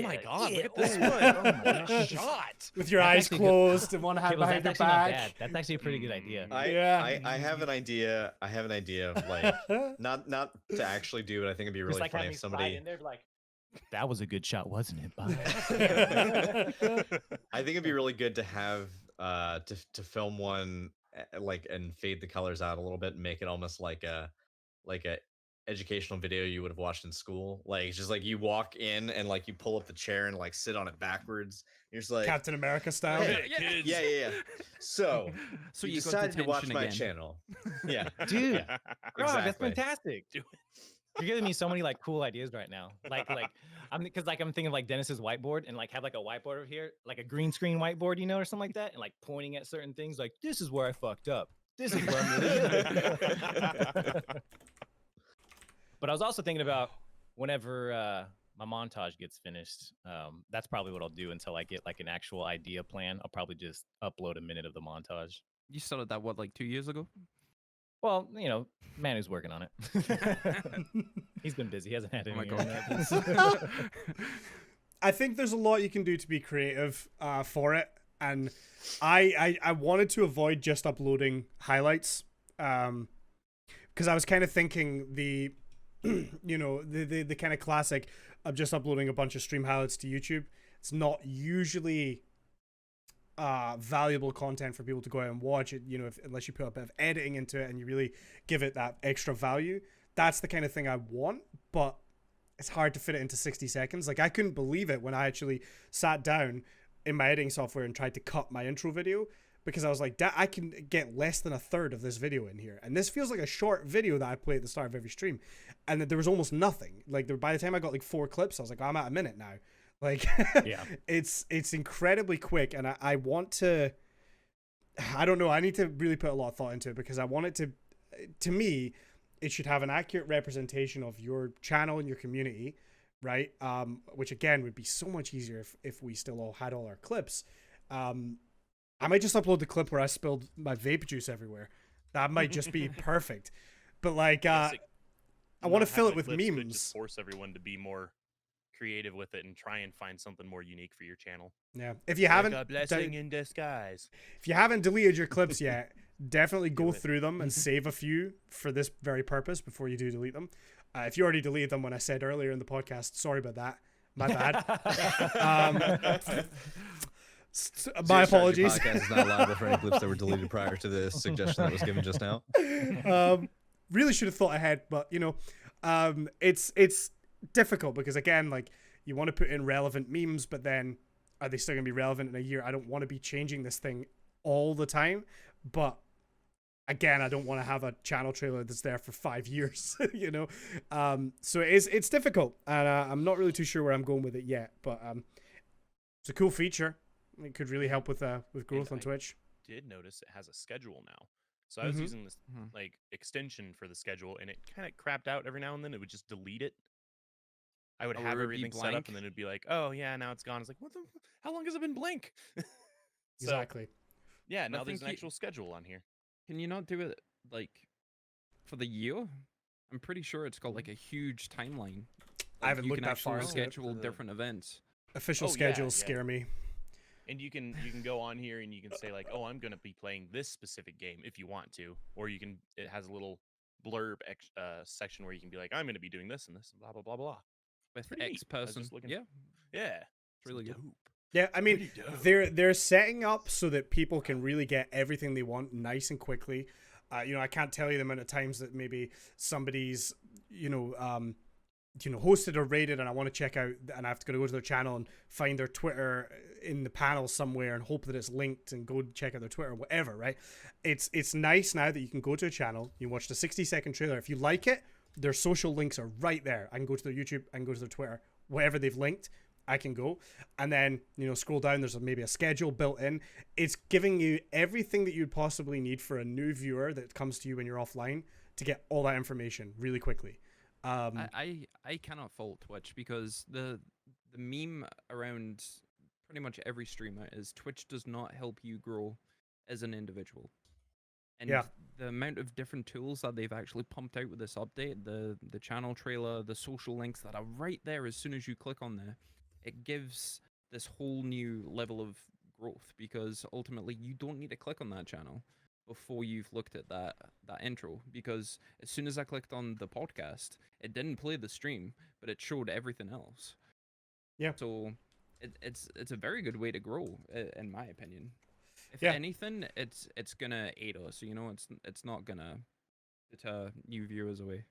my god, look at this one. Oh my shot. With your eyes closed and one hand behind your back. That's actually a pretty good idea. I have an idea. I have an idea of like not to actually do it. I think it'd be really funny if somebody in there like, that was a good shot, wasn't it? I think it'd be really good to have to film one like and fade the colors out a little bit and make it almost like a educational video you would have watched in school. Like it's just like you walk in and like you pull up the chair and like sit on it backwards. You're just like Captain America style. Hey, yeah. So you decided to watch my channel. Yeah, dude. Yeah, exactly. That's fantastic. You're giving me so many like cool ideas right now. Like I'm thinking of like Dennis's whiteboard and like have like a whiteboard over here, like a green screen whiteboard, or something like that, and like pointing at certain things. Like, this is where I fucked up. This is where I'm. But I was also thinking about whenever my montage gets finished, that's probably what I'll do until I get like an actual idea plan. I'll probably just upload a minute of the montage. You started that what, like 2 years ago? Well, man who's working on it. He's been busy. He hasn't had Oh any my god, internet. Kevin. I think there's a lot you can do to be creative for it, and I wanted to avoid just uploading highlights, because I was kind of thinking the the kind of classic of just uploading a bunch of stream highlights to YouTube. It's not usually valuable content for people to go out and watch it, unless you put a bit of editing into it and you really give it that extra value. That's the kind of thing I want, but it's hard to fit it into 60 seconds. Like, I couldn't believe it when I actually sat down in my editing software and tried to cut my intro video, because I was like, I can get less than a third of this video in here. And this feels like a short video that I play at the start of every stream. And there was almost nothing. Like, by the time I got like 4 clips, I was like, I'm at a minute now. Like, Yeah. it's incredibly quick. And I want to, I don't know, I need to really put a lot of thought into it, because I want it to me, it should have an accurate representation of your channel and your community, right? Which again would be so much easier if we still all had all our clips. I might just upload the clip where I spilled my vape juice everywhere. That might just be perfect. But like, I want to fill it with memes. Just force everyone to be more creative with it and try and find something more unique for your channel. Yeah. If you haven't, Like a blessing in disguise. if you haven't deleted your clips yet, definitely go through them and save a few for this very purpose before you do delete them. If you already deleted them when I said earlier in the podcast, sorry about that. My bad. My apologies. Podcast is not liable for any clips that were deleted prior to the suggestion that was given just now. Really should have thought ahead, but it's difficult because, again, like, you want to put in relevant memes, but then are they still gonna be relevant in a year? I don't want to be changing this thing all the time, but again, I don't want to have a channel trailer that's there for 5 years, so it's difficult, and I'm not really too sure where I'm going with it yet, but it's a cool feature. It could really help with growth on Twitch. Did notice it has a schedule now. So I was Mhm. using this like extension for the schedule, and it kind of crapped out every now and then. It would just delete it. I would Oh, have where it'd be everything set up, blank? and then it'd be like, "Oh yeah, now it's gone." It's like, "What the? How long has it been blank?" So, Exactly. yeah, I now there's think an actual schedule on here. Can you not do it like for the year? I'm pretty sure it's got like a huge timeline. I haven't you looked can that actually far into it. schedule different events. Official Oh, yeah, schedules yeah. scare me. And you can go on here and you can say like, "Oh, I'm going to be playing this specific game," if you want to, or you can. It has a little blurb section where you can be like, "I'm going to be doing this and this and blah blah blah blah." With Pretty X neat. I was person. just looking- Yeah, Yeah, it's really good. dope. Yeah, I mean, Pretty dope. they're setting up so that people can really get everything they want nice and quickly. I can't tell you the amount of times that maybe somebody's, hosted or rated, and I want to check out, and I have to go to their channel and find their Twitter in the panel somewhere and hope that it's linked and go check out their Twitter, whatever, right? It's nice now that you can go to a channel, you watch the 60-second trailer. If you like it, their social links are right there. I can go to their YouTube, I can go to their Twitter, whatever they've linked, I can go. And then, scroll down, there's maybe a schedule built in. It's giving you everything that you'd possibly need for a new viewer that comes to you when you're offline to get all that information really quickly. I cannot fault Twitch because the meme around pretty much every streamer is Twitch does not help you grow as an individual. And Yeah. the amount of different tools that they've actually pumped out with this update, the channel trailer, the social links that are right there as soon as you click on there, it gives this whole new level of growth, because ultimately you don't need to click on that channel before you've looked at that intro, because as soon as I clicked on the podcast, it didn't play the stream, but it showed everything else. Yeah. So it's a very good way to grow, in my opinion. If Yeah. anything, it's gonna aid us. It's not gonna deter new viewers away.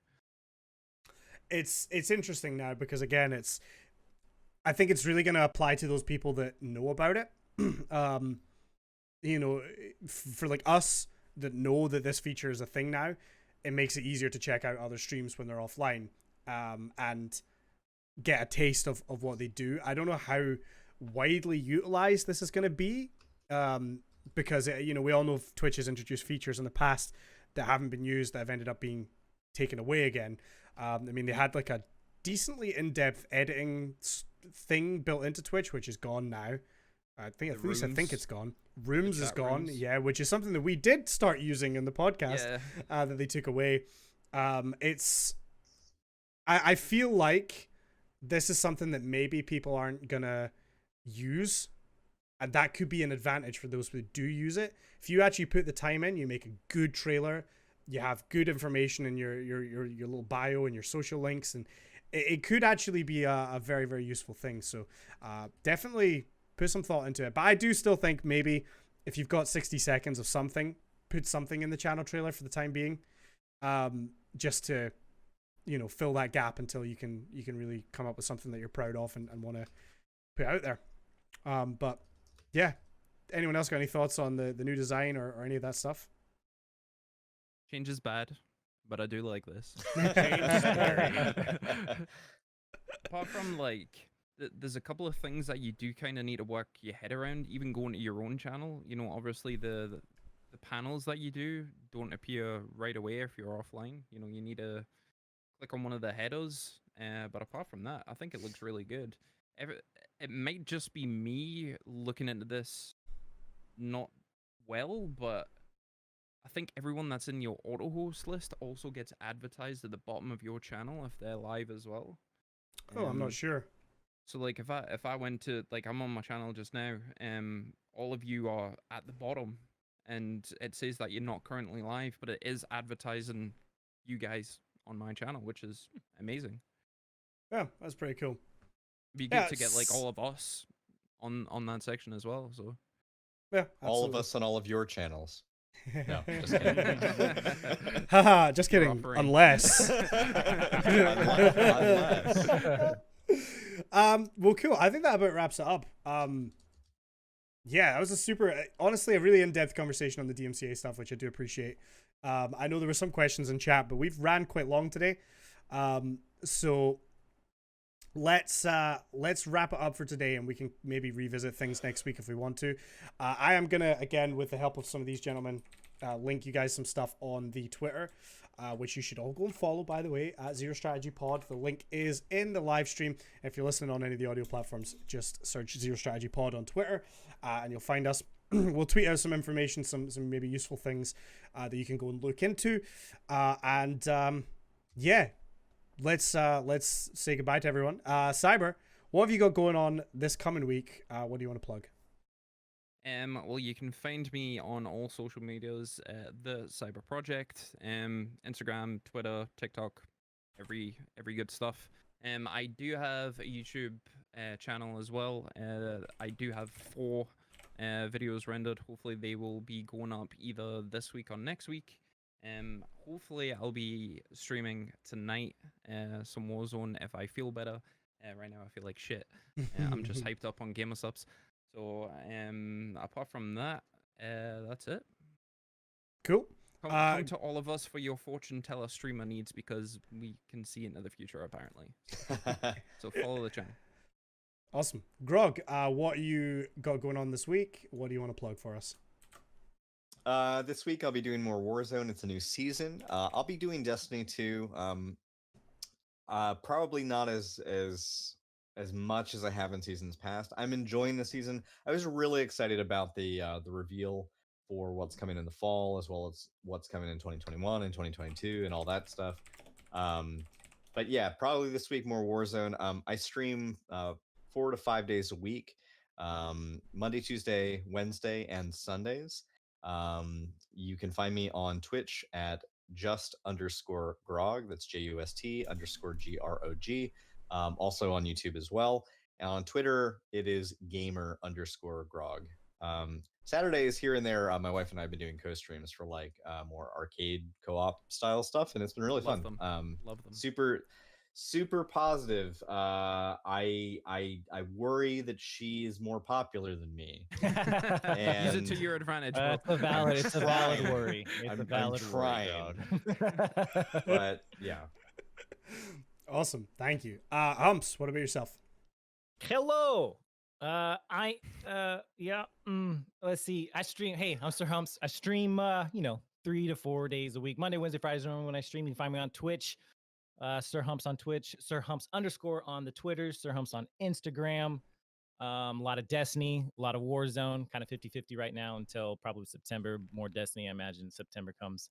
It's interesting now because, again, I think it's really going to apply to those people that know about it. For like us that know that this feature is a thing now, it makes it easier to check out other streams when they're offline, and get a taste of what they do. I don't know how widely utilized this is going to be, because we all know Twitch has introduced features in the past that haven't been used, that have ended up being taken away again. They had like a decently in-depth editing thing built into Twitch, which is gone now. I think at least I think it's gone. Rooms is chat gone, rooms. yeah, which is something that we did start using in the podcast Yeah. that they took away. It's I feel like this is something that maybe people aren't gonna use, and that could be an advantage for those who do use it. If you actually put the time in, you make a good trailer, you have good information in your little bio and your social links, and it could actually be a very, very useful thing. So definitely put some thought into it. But I do still think maybe if you've got 60 seconds of something, put something in the channel trailer for the time being, just to fill that gap until you can really come up with something that you're proud of and want to put out there. But yeah, anyone else got any thoughts on the new design or any of that stuff? Change is bad, but I do like this. Apart from like, there's a couple of things that you do kind of need to work your head around, even going to your own channel. Obviously the panels that you do don't appear right away if you're offline. You need to click on one of the headers. But apart from that, I think it looks really good. It might just be me looking into this not well, but I think everyone that's in your auto host list also gets advertised at the bottom of your channel if they're live as well. Oh, I'm not sure. So like if I went to, like, I'm on my channel just now, all of you are at the bottom and it says that you're not currently live, but it is advertising you guys on my channel, which is amazing. Yeah, that's pretty cool. Be good to get like all of us on that section as well. So yeah, all of us on all of your channels. No, just kidding. kidding. Haha, just kidding. Unless. Well, cool. I think that about wraps it up. Yeah, that was a super, honestly, a really in-depth conversation on the DMCA stuff, which I do appreciate. I know there were some questions in chat, but we've ran quite long today. So let's wrap it up for today, and we can maybe revisit things next week if we want to. I am gonna, again, with the help of some of these gentlemen, link you guys some stuff on the Twitter, which you should all go and follow, by the way, at Zero Strategy Pod. The link is in the live stream. If you're listening on any of the audio platforms, just search Zero Strategy Pod on Twitter, and you'll find us. We'll tweet out some information, some maybe useful things that you can go and look into, yeah. Let's say goodbye to everyone. Cyber, what have you got going on this coming week? What do you want to plug? Well, you can find me on all social medias, the Cyber Project, Instagram, Twitter, TikTok, every good stuff. I do have a YouTube channel as well. I do have 4 videos rendered. Hopefully they will be going up either this week or next week. Hopefully I'll be streaming tonight some Warzone if I feel better. Right now I feel like shit. I'm just hyped up on gamer subs. So apart from that, that's it. Cool. Come to all of us for your fortune teller streamer needs, because we can see into the future apparently. So follow the channel. Awesome. Grog, what you got going on this week? What do you want to plug for us? This week I'll be doing more Warzone. It's a new season. I'll be doing Destiny 2. Probably not as much as I have in seasons past. I'm enjoying the season. I was really excited about the reveal for what's coming in the fall, as well as what's coming in 2021 and 2022 and all that stuff. But yeah, probably this week more Warzone. I stream 4 to 5 days a week, Monday, Tuesday, Wednesday, and Sundays. You can find me on Twitch at just_grog. That's JUST_GROG. Also on YouTube as well. And on Twitter, it is gamer_grog. Saturdays here and there, my wife and I have been doing co-streams for like more arcade co-op style stuff, and it's been really fun. Love them. Super positive. I worry that she is more popular than me. Use it to your advantage. It's a valid worry. I'm trying. But yeah. Awesome. Thank you. Humps, what about yourself? Hello. Let's see. I stream. Hey, Humster Humps. I stream 3 to 4 days a week. Monday, Wednesday, Fridays are when I stream. You can find me on Twitch. Sir Humps on Twitch, Sir Humps _ on the Twitter, Sir Humps on Instagram. A lot of Destiny, a lot of Warzone, kind of 50-50 right now until probably September. More Destiny, I imagine September comes.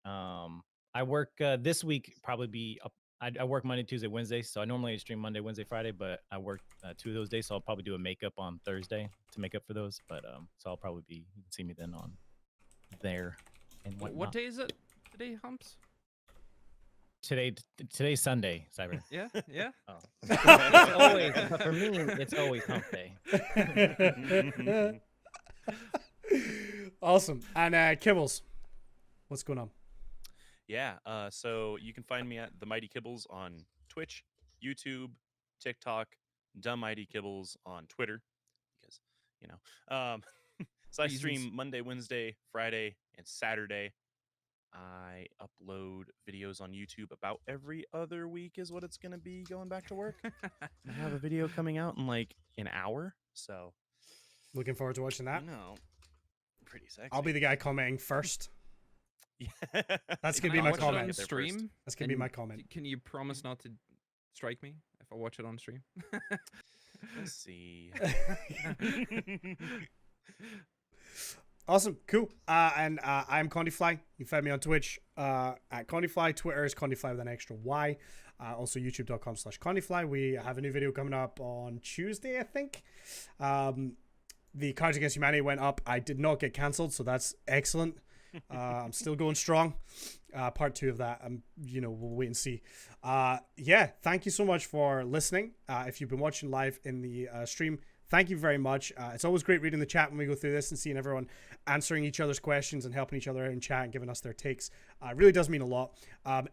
I work this week, probably be up. I work Monday, Tuesday, Wednesday. So I normally stream Monday, Wednesday, Friday, but I work 2 of those days. So I'll probably do a makeup on Thursday to make up for those. But so I'll probably be, you can see me then on there and whatnot. What day is it today, Humps? Today's Sunday, Cyber. Yeah, yeah. Oh. It's always, but for me, it's always hump day. Awesome. And Kibbles, what's going on? Yeah, so you can find me at The Mighty Kibbles on Twitch, YouTube, TikTok, Dumb Mighty Kibbles on Twitter, because, you know. So I stream Monday, Wednesday, Friday, and Saturday. I upload videos on YouTube about every other week is what it's going to be going back to work. I have a video coming out in like an hour, so. Looking forward to watching that. No, pretty sexy. I'll be the guy commenting first. Yeah. That's Can gonna be I my watch it comment. on stream. That's gonna be And my comment. Can you promise not to strike me if I watch it on stream? Let's see. Awesome, cool. And I'm Condyfly. You can find me on Twitch at Condyfly. Twitter is Condyfly with an extra Y. Also youtube.com/Condyfly. We have a new video coming up on Tuesday, I think. The Cards Against Humanity went up. I did not get cancelled, so that's excellent. I'm still going strong. Part 2 of that, we'll wait and see. Yeah, thank you so much for listening. If you've been watching live in the stream, thank you very much. It's always great reading the chat when we go through this and seeing everyone answering each other's questions and helping each other out in chat and giving us their takes. It really does mean a lot.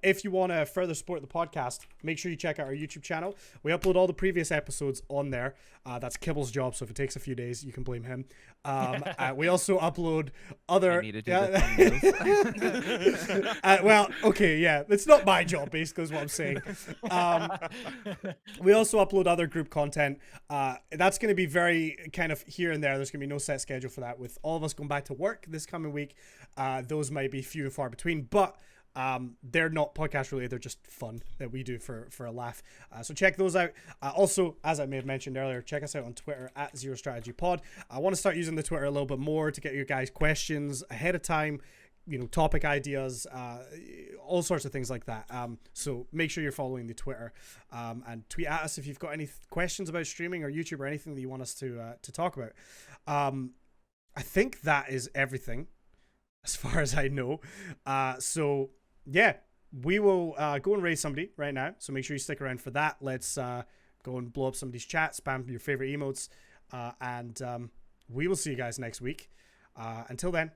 If you want to further support the podcast, make sure you check out our YouTube channel. We upload all the previous episodes on there. That's Kibble's job, so if it takes a few days, you can blame him. We also upload other... I need to do the thumbnails. well, okay, yeah. It's not my job, basically, is what I'm saying. We also upload other group content. That's going to be very kind of here and there. There's going to be no set schedule for that. With all of us going back to work this coming week, those might be few and far between, but they're not podcast related. They're just fun that we do for a laugh. So check those out. Also, as I may have mentioned earlier, check us out on Twitter at Zero Strategy Pod. I want to start using the Twitter a little bit more to get your guys' questions ahead of time. Topic ideas, all sorts of things like that. So make sure you're following the Twitter and tweet at us if you've got any questions about streaming or YouTube or anything that you want us to talk about. I think that is everything as far as I know. So yeah, we will go and raise somebody right now. So make sure you stick around for that. Let's go and blow up somebody's chat, spam your favorite emotes, and we will see you guys next week. Until then,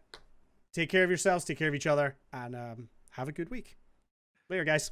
take care of yourselves, take care of each other, and have a good week. Later, guys.